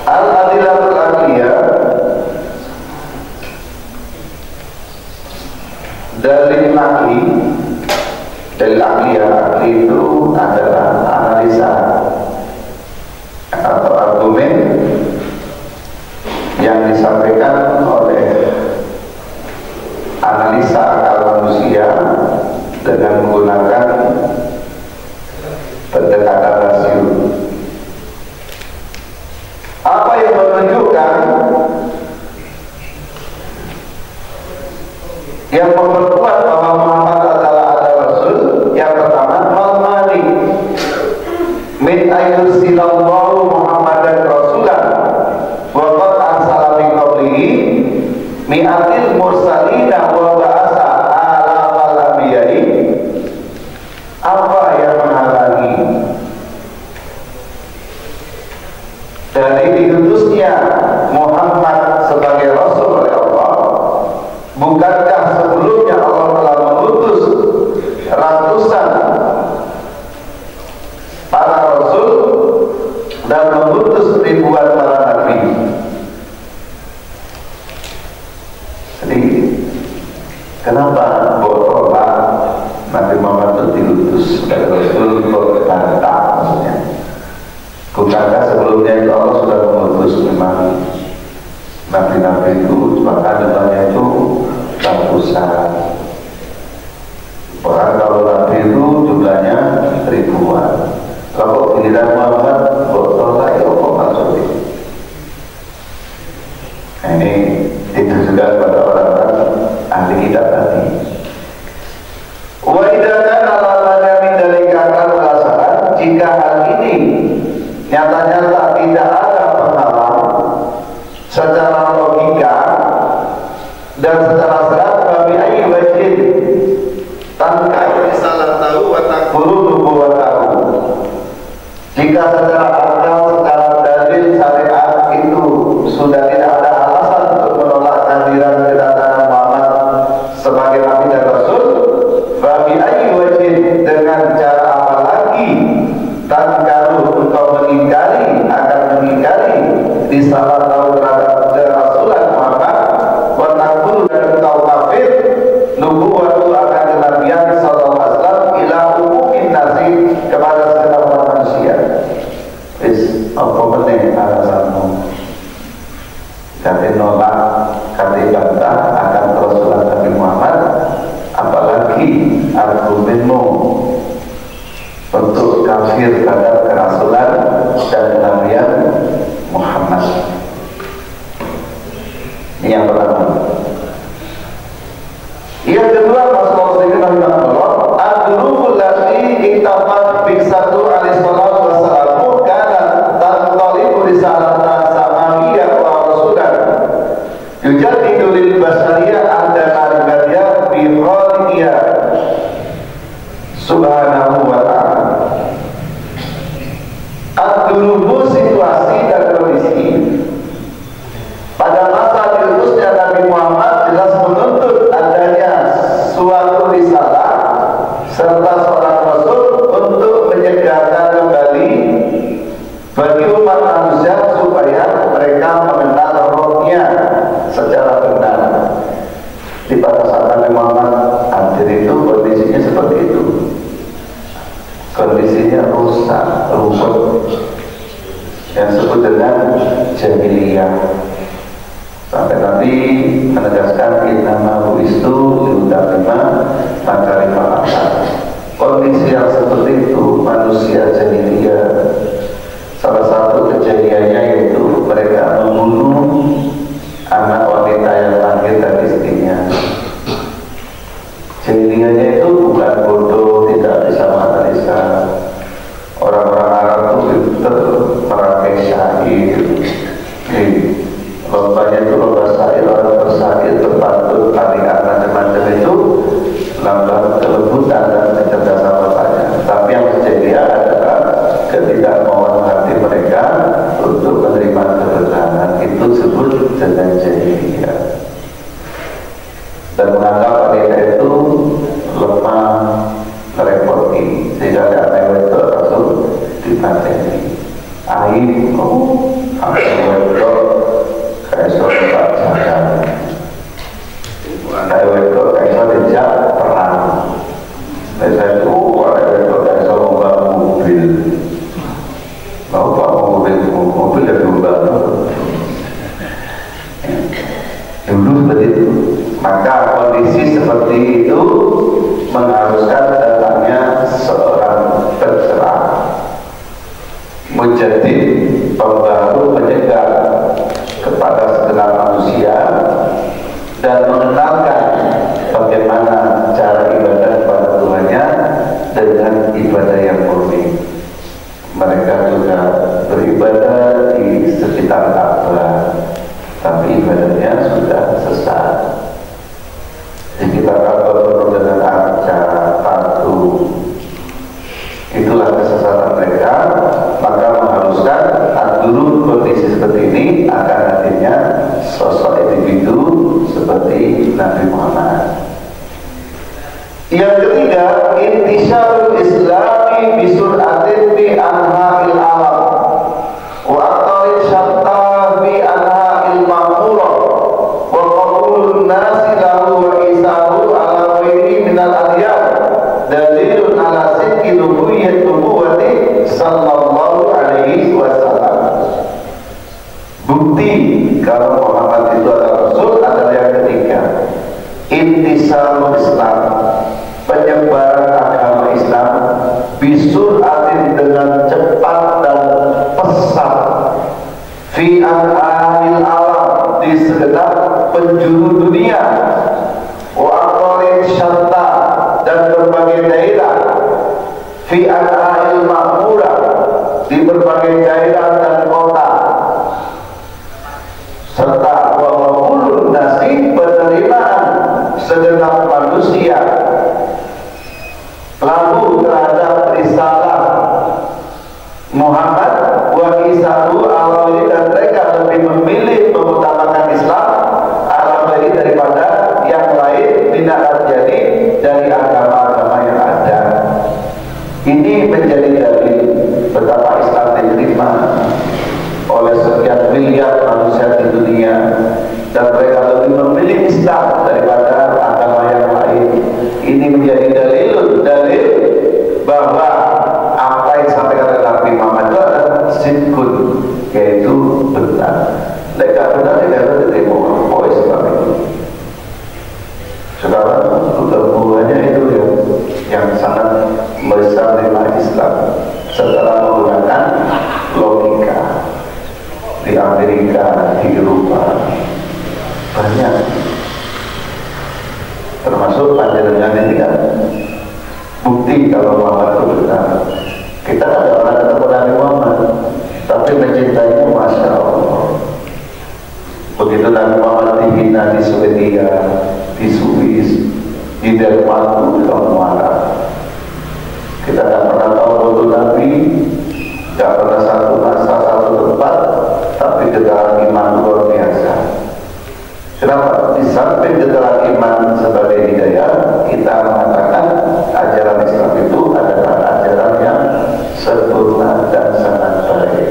al-adillatul aqliyah, dalil akli. Dalil aqliyah itu adalah analisa atau argumen yang disampaikan oleh analisa akal manusia dengan menggunakan pendekatan rasio. Apa yang menunjukkan, yang memperkuat bahwa Muhammad adalah Rasul? Yang pertama, al-mali min ayyursilallahu Muhammadan rasulan wa qad arsala min qablihi mi'atil mursalina wa ba'asa ala al-anbiya'i. Apa yang menghalangi dari diutusnya Muhammad sebagai Rasul oleh Allah? Bukankah sebelumnya Allah telah mengutus ratusan para Rasul dan mengutus ribuan para Nabi? Jadi kenapa tolak Nabi Muhammad itu diutus sebagai Rasul berbantah? Maksudnya, bukankah sebelumnya itu Allah sudah mengutus memang Nabi-Nabi itu, bahkan jumlahnya itu ratusan. Bahkan kalau Nabi itu jumlahnya ribuan. Kalau giliran Muhammad tolak, ya apa maksudnya? Ini ditujukan pada orang-orang ahli kitab tadi. Wa idza kana lalana min dalika al-masalah, jika hal ini nyata-nyata tidak ada penghalang secara logika dan secara serat, bagi ayyi wajhin tanpa salah tahu wa takfuru wa tahu. Jika secara akal, secara dalil syariat itu sudah tidak ada alasan untuk menolak kehadiran kedatangan Muhammad sebagai Nabi dan Rasul, bagi ayyi wajhin, dengan cara apa lagi tankaru engkau mengingkari, akan mengingkari disalah tahu terhadap kerasulan Muhammad, wa takfuru, dan engkau kafir nubuwwatu akan kenabian sallallahu alaihi wasallam ila umumin nasi, kepada segenap manusia. Apa penting alasanmu? Kata nolak, kata bantah akan kerasulan Nabi Muhammad, apalagi argumenmu untuk kafir terhadap kerasulan dan kenabian Muhammad. Ini yang pertama. Yang kedua, Rasulullah SAW, ad-durubul lati iktafat biksatu alaihi salatu wassalamu kana tantalibu risalatan samawiyah wa rasulan yujaddidu lil basariyah anda maribadiyah bi khalqiyah subhanahu wa ta'ala. Ad-durubu, situasi dan kondisi pada masa diutusnya Nabi Muhammad jelas menuntut adanya suatu risalah serta seorang Rasul untuk menyegarkan kembali bagi umat manusia supaya mereka mengenal rohnya secara benar. Di pada saat Nabi Muhammad hadir itu kondisinya seperti itu. Kondisinya rusak, rumput, yang disebut dengan jahiliyah. Sampai Nabi menegaskan innama bu'istu liutammima makarimah akhlak. Kondisi yang seperti itu manusia jahiliyah. Salah satu kejadiannya yaitu mereka membunuh anak wanita yang lahir dari istrinya. Jahiliyahnya itu bukan bodoh, tidak bisa menganalisa. Orang-orang Arab itu merakai syair. Lombanya itu lomba syair, orang bersyair, berpantun, tarian, macam-macam itu lambang kelembutan dan kecerdasan bapaknya. Tapi yang terjadi adalah ketidakmauan hati mereka untuk menerima kebenaran, itu disebut dengan jahiliyah. Wahid, wedok kayak tak jalan, kayak wedok kayak dijak perang. Saya itu wedok kayak membangun mobil, mau mobil yang membangun. Dulu seperti itu. Maka kondisi seperti itu mengharuskan datangnya seorang pencerah, mujaddid, pembaru, penyegar kepada segenap manusia dan mengenalkan bagaimana cara ibadah kepada Tuhannya dengan ibadah yang murni. Mereka juga beribadah di sekitar Ka'bah, tapi ibadahnya sudah sesat. Di sekitar Ka'bah penuh dengan arca, patung. Itulah kesesatan mereka. Maka mengharuskan dulu kondisi seperti ini akan nantinya sosok individu seperti Nabi Muhammad. Yang ketiga, intisyarul islami bisur'atin bi anha'il alam wa aqtarid syatta bi anha'il ma'murah wa qabulun nasi lahu wa isahu ala ghairi minal adyan dalilun ala sidqi nubuwwati sallallahu alaihi wasallam. Bukti kalau Muhammad itu adalah Rasul adalah yang ketiga, intisarul Islam, penyebaran agama Islam bisuratin dengan cepat dan pesat fi anha'il alam, di segenap penjuru dunia, wa aqtarid syatta, dan berbagai daerah, fi anha'il ma'murah, di berbagai daerah dan kota, serta wa qabulun nasi, penerimaan segenap manusia lalu terhadap risalah Muhammad wa isahu ala, dan mereka lebih memilih mengutamakan Islam ala daripada yang lain, tidak terjadi dari agama-agama yang ada. Ini menjadi dalil betapa Islam diterima oleh sekian miliar manusia di dunia, dan mereka lebih memilih Islam daripada agama yang lain. Ini menjadi dalil bahwa apa yang disampaikan oleh Nabi Muhammad itu adalah sidqun, yaitu benar. Mereka benar tidak diterima oleh Islam itu. Sekarang hubungannya itu yang sangat besar dengan Islam setelah menggunakan logika. Di Amerika, di Eropa banyak, termasuk panjenengan ini kan bukti kalau Muhammad itu benar. Kita ada orang ketemu Nabi Muhammad tapi mencintainya, Masya Allah. Begitu Nabi Muhammad dihina di Swedia, di Swiss, di Denmark, kita marah. Kita tidak pernah tahu betul Nabi, tidak pernah satu masa, satu tempat, tapi getaran iman luar biasa. Kenapa? Di samping getaran iman sebagai hidayah, kita mengatakan ajaran Islam itu adalah ajaran yang sempurna dan sangat baik,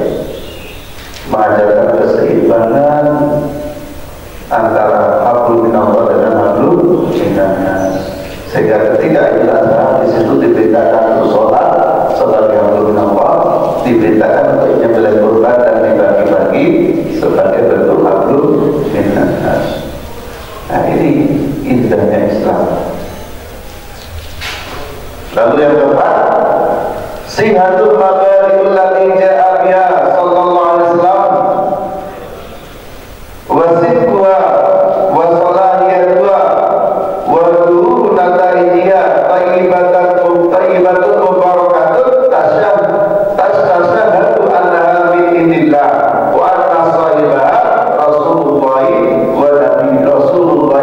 mengajarkan keseimbangan antara hablum minallah dengan hablum minannas, sehingga ketika Idul Adha di situ diberitakan untuk sholat sebagai hablum minallah, diberitakan untuk menyembelih kurban dan dibagi-bagi sebagai bentuk hablum minannas. Nah, ini indahnya Islam. Lalu yang keempat, sihatul mabadi'ul lati ja'a biha sallallahu alaihi wasallam wa sidquha wa salahiyatuha wa duhuru nataijiha tayyibatun mubarakatun tashahadu annaha min indillah wa anna sahibaha Rasulullahi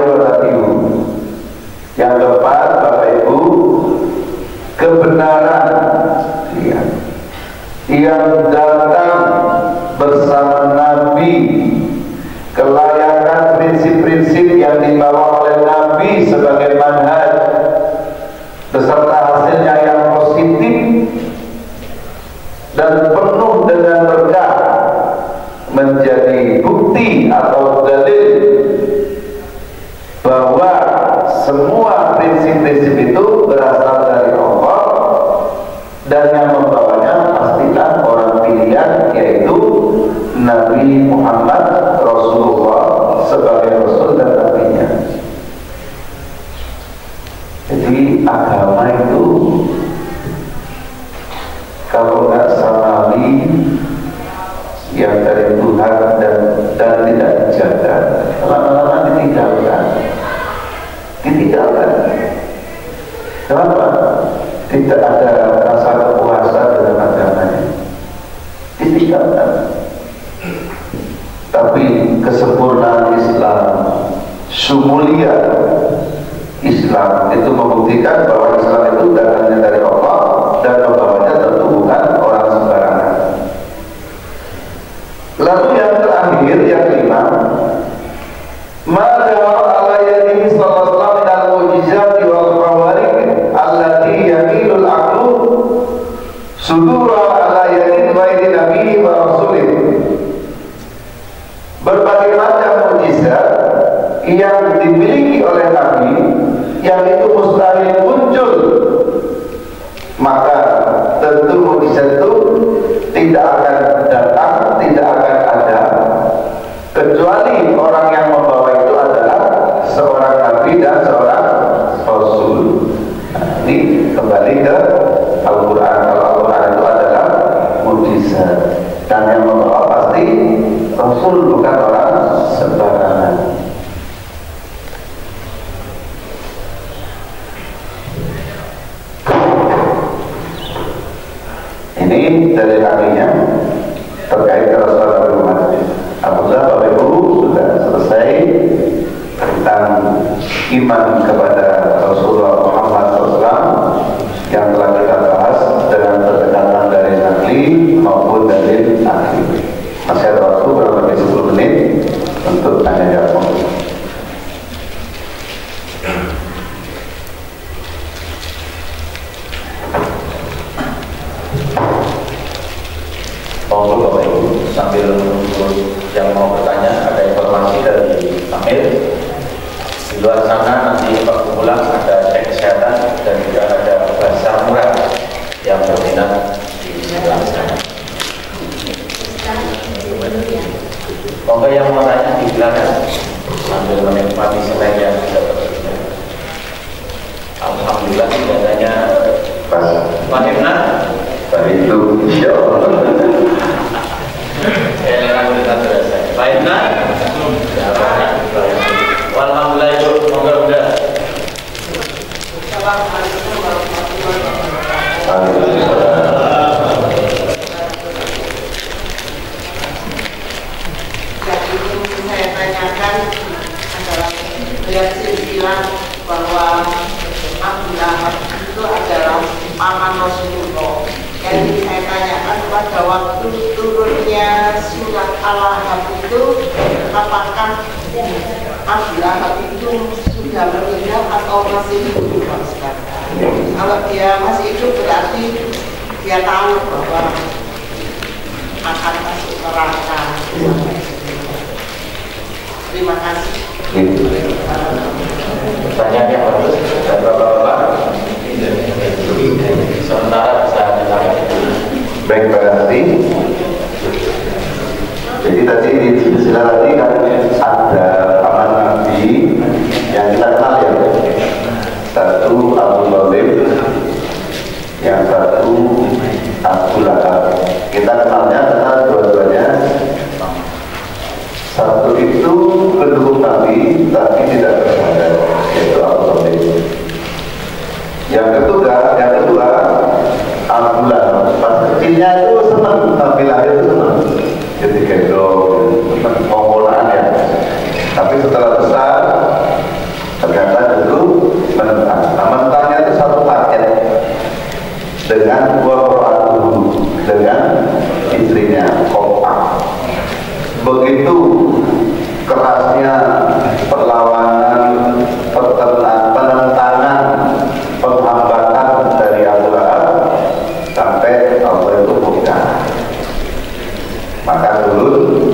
wa nabiyuhu. Yang keempat, Bapak Ibu, kebenaran yang datang bersama Nabi, kelayakan prinsip-prinsip yang dibawa oleh Nabi sebagai manhaj beserta hasilnya yang positif dan penuh dengan berkah menjadi bukti atau dalil bahwa semua prinsip-prinsip itu berasal dari Allah dan yang membawanya pastilah orang pilihan, yaitu Nabi Muhammad Rasulullah sebagai Rasul dan Nabi-Nya. Jadi agama itu kalau nggak samali yang dari Tuhan dan tidak dijaga, lama-lama ditinggalkan. Kenapa? Tidak ada rasa kepuasan dengan agamanya, ditinggalkan. Tapi kesempurnaan Islam, sumulia Islam itu membuktikan bahwa Islam itu datangnya dari Allah dan membawanya tentu bukan orang sembarangan. Lalu yang terakhir, yang kelima, maka ala yadihi sallallahu alaihi wasallam mujizat wal qawarik allati yamilul aqlu sudura ala yadi ghairi nabi wa rasulih. Berbagai macam mujizat yang dimiliki oleh Nabi yang itu mustahil muncul, maka tentu mujizat itu tidak akan datang, tidak akan ada kecuali orang yang membawa itu adalah seorang Nabi dan seorang Rasul. Nah, ini kembali ke Al-Quran. Kalau Al-Quran itu adalah mujizat dan yang membawa pasti Rasul, bukan orang sembarangan. Ini dari kaminya terkait ke Rasulullah Muhammad. Alhamdulillah Bapak Ibu sudah selesai tentang iman kepada Rasulullah Muhammad SAW yang telah kita bahas dengan pendekatan dari nakli maupun dari akli. Masih ada waktu kurang lebih 10 menit untuk tanya jawab. Monggo Bapak Ibu, sambil menunggu yang mau bertanya, ada informasi dari Amir. Di luar sana nanti waktu pulang ada cek kesehatan dan juga ada bahasa murah yang berminat di sebelah sana. Monggo yang mau tanya di belakang sambil menikmati selain yang sudah berbeda. Alhamdulillah tidak tanya Pak Himna. Itu insya Allah. Pak Himna. Alhamdulillah itu moga-moga. Assalamualaikum warahmatullahi wabarakatuh. Jadi saya tanyakan adalah melihat silsilah bahwa Abdullah itu adalah paman Rasulullah. Jadi saya tanyakan pada waktu turunnya surat Al-Ahzab itu, apakah Abdullah itu sudah meninggal atau masih hidup sekarang? Kalau dia masih hidup berarti dia tahu bahwa akan masuk neraka. Terima kasih. Pertanyaan yang bagus dan Bapak-bapak sementara bisa ditanggapi. Baik, Pak Hati. Jadi tadi di silsilah tadi kan ada paman Nabi yang kita kenal ya. Satu Abu Thalib, yang satu Abu Lahab. Kita kenalnya karena dua-duanya satu itu pendukung Nabi tapi tidak bersahadat, yaitu Abu Thalib. Yang kedua Abu Lahab. Pas kecilnya itu senang, Nabi lahir itu senang, jadi gendong, pengolahan ya. Tapi setelah besar ternyata itu menentang. Nah, menentangnya itu satu paket dengan dengan istrinya kompak. Begitu kerasnya perlawanan, penentangan, penghambatan dari Abu Lahab sampai Allah itu murka. Maka turun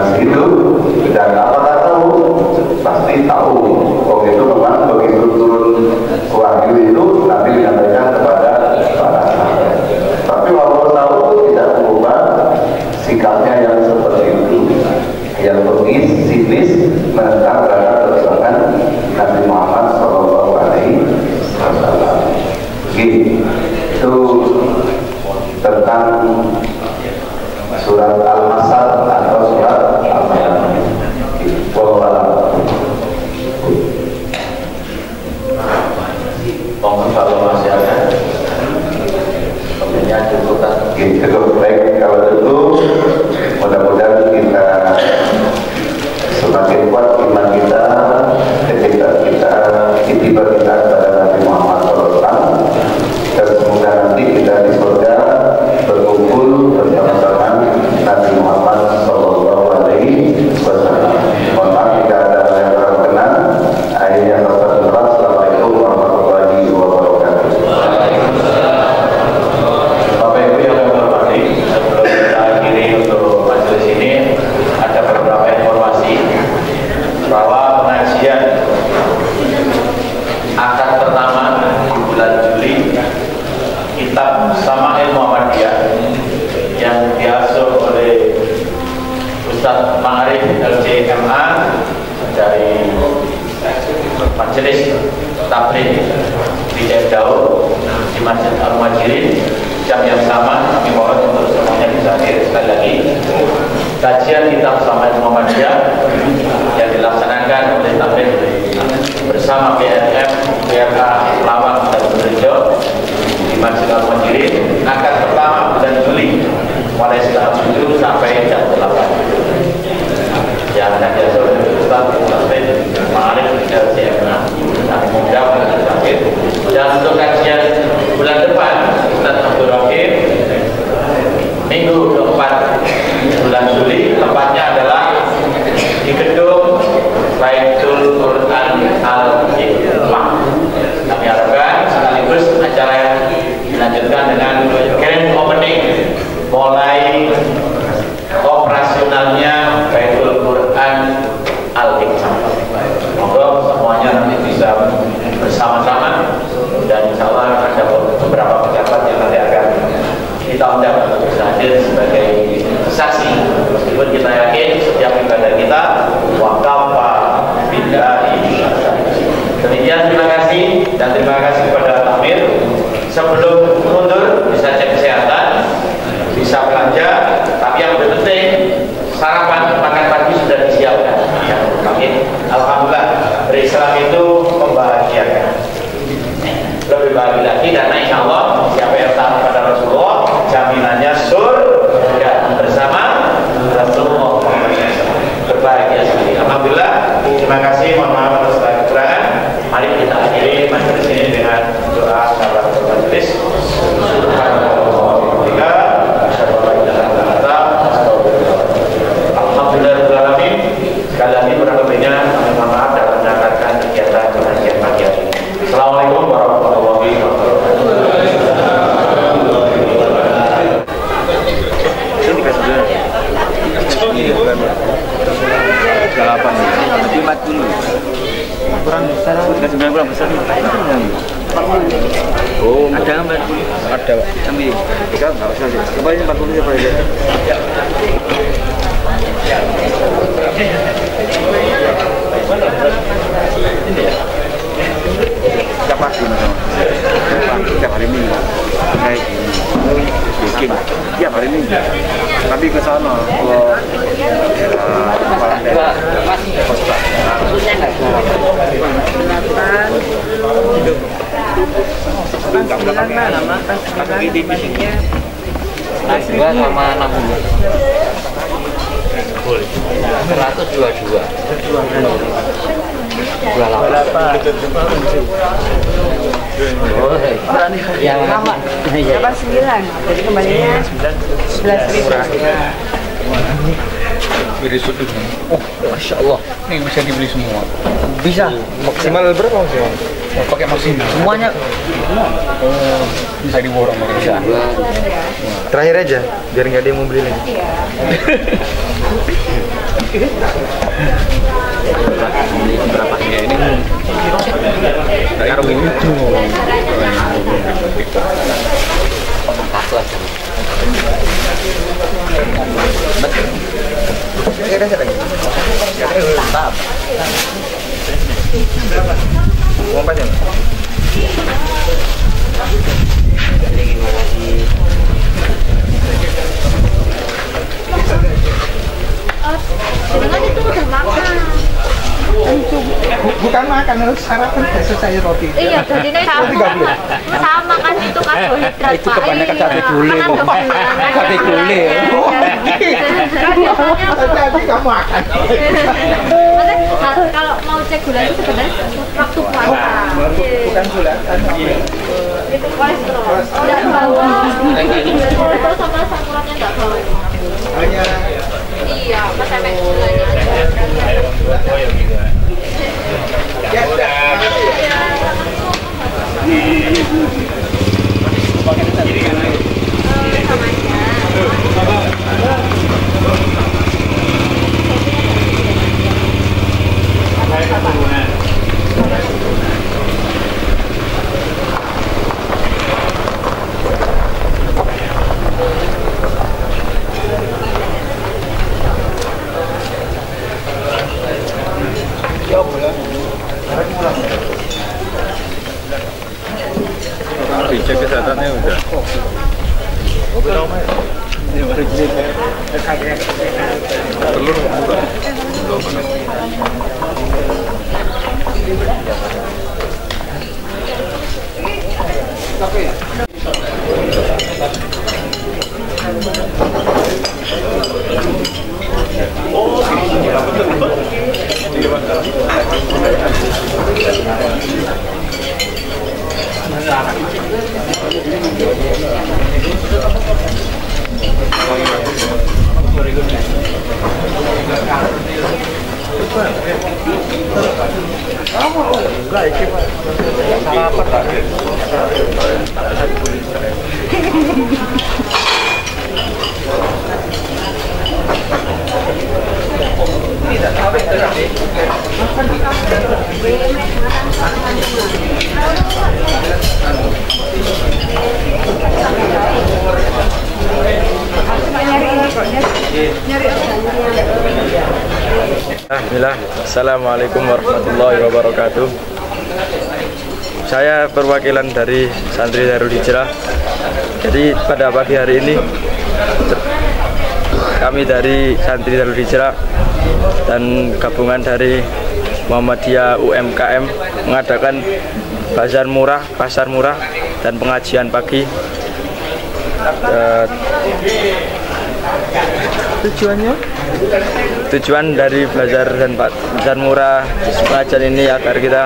informasi itu. Dan apakah tahu? Pasti tahu. Oh itu memang begitu turun wahyu itu Nabi menyampaikan kepada para sahabat. Tapi walau tahu tidak mengubah sikapnya yang seperti itu, yang bengis, sinis menentang terhadap perjuangan Nabi Muhammad Shallallahu Alaihi Wasallam. Itu tentang surat Al-Masad atau surat Al-Ma'idah. Kalau masih ada, kemudian cukupkan. Cukup baik kalau itu. Mudah-mudahan kita semakin kuat iman kita ketika kita itibar kita kepada Nabi Muhammad SAW, dan semoga nanti kita di surga berkumpul bersama-sama Nabi Muhammad SAW. Mohon maaf jika ada yang kurang berkenan. Akhirnya Assalamualaikum warahmatullahi wabarakatuh. Bapak Ibu yang kami hormati, sebelum kita akhiri untuk majelis ini, ada beberapa informasi bahwa pengajian akad pertama di bulan Juli kitab Sama'il Muhammadiyah yang diasuh oleh Ustadz Ma'arif LCMA dari Majelis Tabligh di Daud di Masjid Al-Muhajirin, jam yang sama. Kami mohon untuk semuanya bisa hadir. Sekali lagi, kajian kitab Sama'il Muhammadiyah yang dilaksanakan oleh Tabligh bersama BNM, BRK, Lawang dan Berejo di Masjid Al-Muhajirin akan pertama bulan Juli mulai jam 7 sampai jam 8. Yang akan diasuh oleh Ustadz Ma'arif LCMA. Kami mudah hadir. Dan untuk kajian bulan depan, Ustadz Abdul Rahim, minggu keempat bulan Juli, tempatnya adalah di gedung Baitul Quran Al-Hikmah. Kami harapkan sekaligus acara yang dilanjutkan dengan grand opening mulai operasionalnya Baitul Quran Al-Hikmah. Semoga semuanya nanti bisa bersama-sama, dan insya Allah ada beberapa pejabat yang nanti akan kita undang untuk bisa hadir sebagai saksi. Meskipun kita yakin setiap ibadah kita wakafa billahi. Demikian, terima kasih, dan terima kasih kepada Amir. Sebelum mundur bisa cek kesehatan, bisa belanja, tapi yang lebih penting sarapan makan pagi sudah disiapkan. Ya, kami alhamdulillah berislam itu membahagiakan. Lebih bahagia lagi karena insya Allah siapa yang taat pada Rasulullah jaminannya surga bersama Rasulullah. Berbahagia sekali. Alhamdulillah. Terima kasih. Mohon maaf atas segala kekurangan. Mari kita akhiri majelis ini dengan doa kafaratul majelis. Alhamdulillahirrahmanirrahim. Sekali lagi kurang lebihnya kami mohon maaf dalam menyampaikan kegiatan pengajian pagi hari ini. Assalamualaikum warahmatullahi wabarakatuh. Delapan, 40. Kurang besar, kurang besar. Oh, ada 40. Ada, Pak. Ambil. Kita enggak usah sih. Coba ini 40 coba aja. Setiap pagi setiap hari Minggu kayak gini bikin tiap hari Minggu, tapi ke sana kalau Dua sama 60. Boleh. 122. 28. Yang lama. 89. Jadi kembalinya 11.000. beri sudut. Oh, masya Allah. Ini bisa dibeli semua. Bisa. Maksimal berapa maksimal? Oh, pakai maksimal. Semuanya. Oh, bisa diborong bisa. Terakhir aja, biar nggak ada yang mau beli lagi. Berapa ya ini? Karung ini Dengan itu udah makan. Bukan makan, harus sarapan selesai roti. Iya, jadinya sama kan itu karbohidrat. Itu kebanyakan sate gulai. Sate gulai. Tadi kamu makan. Kalau mau cek gula itu sebenarnya waktu puasa. Bukan gula. Itu kolesterol. Enggak bawa. Kolesterol sama asam uratnya enggak bawa. Hanya Iya, pas sampai gulanya aja. ya udah. dicek kesehatannya udah. Telur murah. Alhamdulillah, Assalamualaikum warahmatullahi wabarakatuh. Saya perwakilan dari Santri Darul Hijrah. Jadi pada pagi hari ini kami dari Santri Darul Hijrah dan gabungan dari Muhammadiyah UMKM mengadakan pasar murah dan pengajian pagi. Tujuan dari bazar dan pasar murah pengajian ini agar kita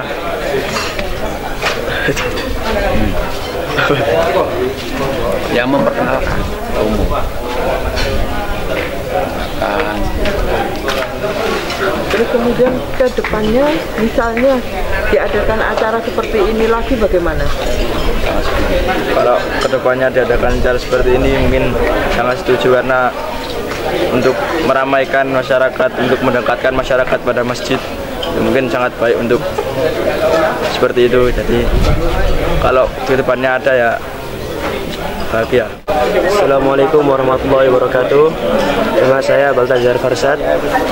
yang memperkenalkan umum. Terus kemudian ke depannya misalnya diadakan acara seperti ini lagi bagaimana? Kalau kedepannya diadakan acara seperti ini mungkin sangat setuju karena untuk meramaikan masyarakat, untuk mendekatkan masyarakat pada masjid mungkin sangat baik untuk seperti itu. Jadi kalau kedepannya ada ya bahagia. Assalamualaikum warahmatullahi wabarakatuh. Nama saya Baltazar Farsad.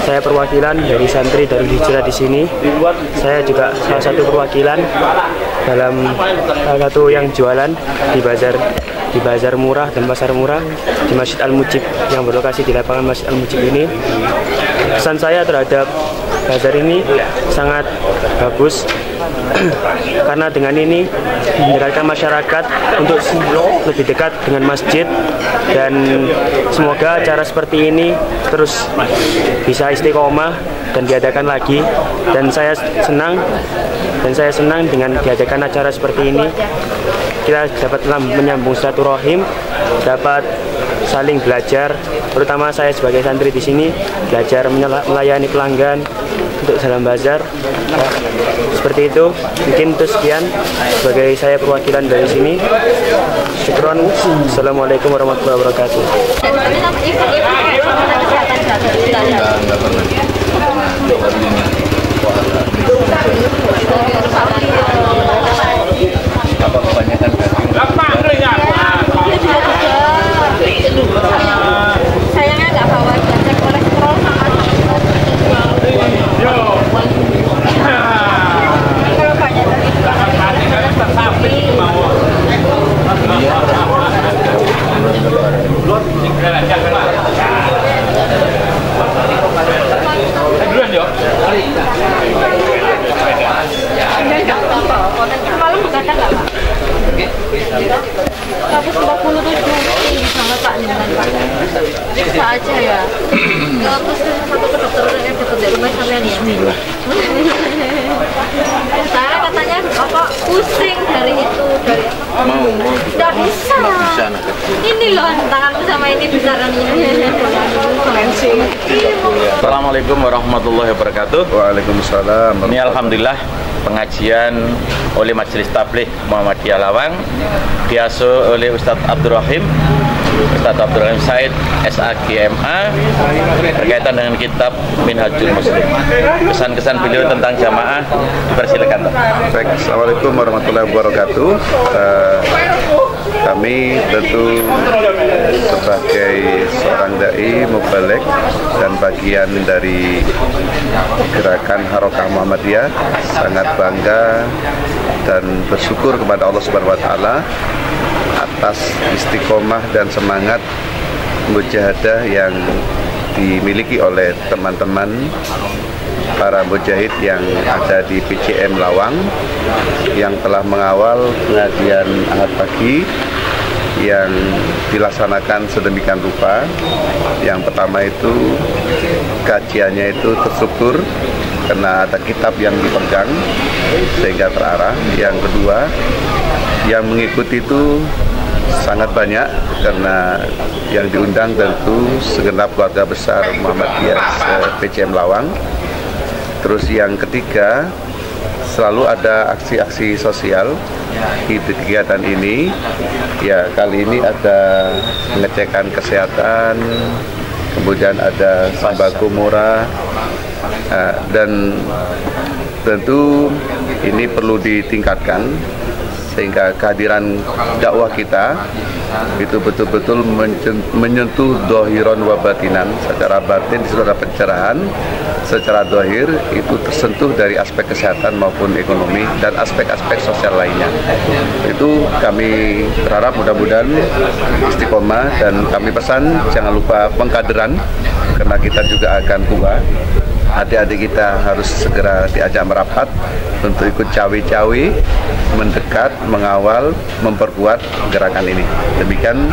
Saya perwakilan dari Santri Darul Hijrah di sini. Saya juga salah satu perwakilan dalam salah satu yang jualan di bazar murah dan pasar murah di Masjid Al-Mujib yang berlokasi di lapangan Masjid Al-Mujib ini. Pesan saya terhadap bazar ini sangat bagus karena dengan ini mendekatkan masyarakat untuk lebih dekat dengan masjid, dan semoga acara seperti ini terus bisa istiqomah dan diadakan lagi. Dan saya senang dengan diadakan acara seperti ini. Kita dapat menyambung silaturahim, dapat saling belajar, terutama saya sebagai santri di sini belajar melayani pelanggan untuk dalam bazar. Seperti itu, mungkin itu sekian sebagai saya perwakilan dari sini. Syukron. Assalamualaikum warahmatullahi wabarakatuh. Enggak pernah. Apa kebanyakan sayangnya nggak bawa cek kolesterol sama kalau banyak malam begadang nggak Pak? 147 sama Pak dengan Pak. Bisa aja ya. Terus satu ke dokter yang dekat dari rumah sampean ya. Saya katanya apa pusing dari itu dari apa? mau Nggak bisa. Ini loh tanganku sama ini besaran ini. Assalamualaikum warahmatullahi wabarakatuh. Waalaikumsalam. Ini alhamdulillah pengajian oleh Majelis Tabligh Muhammadiyah Lawang diasuh oleh Ustadz Abdurrahim Said SAGMA berkaitan dengan kitab Minhajul Muslim. Kesan-kesan beliau tentang jamaah dipersilakan. Baik, Assalamualaikum warahmatullahi wabarakatuh. Kami tentu sebagai seorang dai mubaligh dan bagian dari gerakan Harokah Muhammadiyah sangat bangga dan bersyukur kepada Allah Subhanahu wa taala atas istiqomah dan semangat mujahadah yang dimiliki oleh teman-teman para mujahid yang ada di PCM Lawang yang telah mengawal pengajian Ahad pagi yang dilaksanakan sedemikian rupa. Yang pertama itu kajiannya itu terstruktur karena ada kitab yang dipegang sehingga terarah. Yang kedua, yang mengikuti itu sangat banyak karena yang diundang tentu segenap keluarga besar Muhammadiyah PCM Lawang. Terus yang ketiga, selalu ada aksi-aksi sosial di kegiatan ini. Ya, kali ini ada pengecekan kesehatan, kemudian ada sembako murah, dan tentu ini perlu ditingkatkan sehingga kehadiran dakwah kita itu betul-betul menyentuh dohiron wa batinan. Secara batin disitu ada pencerahan, secara dohir itu tersentuh dari aspek kesehatan maupun ekonomi dan aspek-aspek sosial lainnya. Itu kami berharap mudah-mudahan istiqomah, dan kami pesan jangan lupa pengkaderan karena kita juga akan tua. Adik-adik kita harus segera diajak merapat untuk ikut cawe-cawe, mendekat, mengawal, memperkuat gerakan ini. Demikian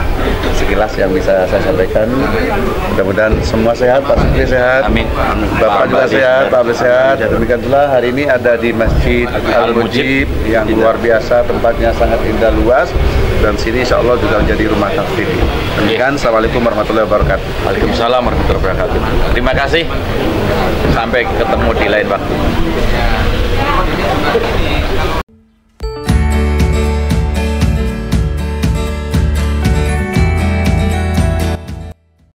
sekilas yang bisa saya sampaikan. Mudah-mudahan semua sehat, Pak Sukri sehat, Amin. Bapak juga sehat, Pak Abdul sehat. Demikian pula hari ini ada di Masjid Al-Mujib yang luar biasa, tempatnya sangat indah luas, dan sini insya Allah juga menjadi rumah tafsir. Demikian, Assalamualaikum warahmatullahi wabarakatuh. Waalaikumsalam warahmatullahi wabarakatuh. Terima kasih. Sampai ketemu di lain waktu.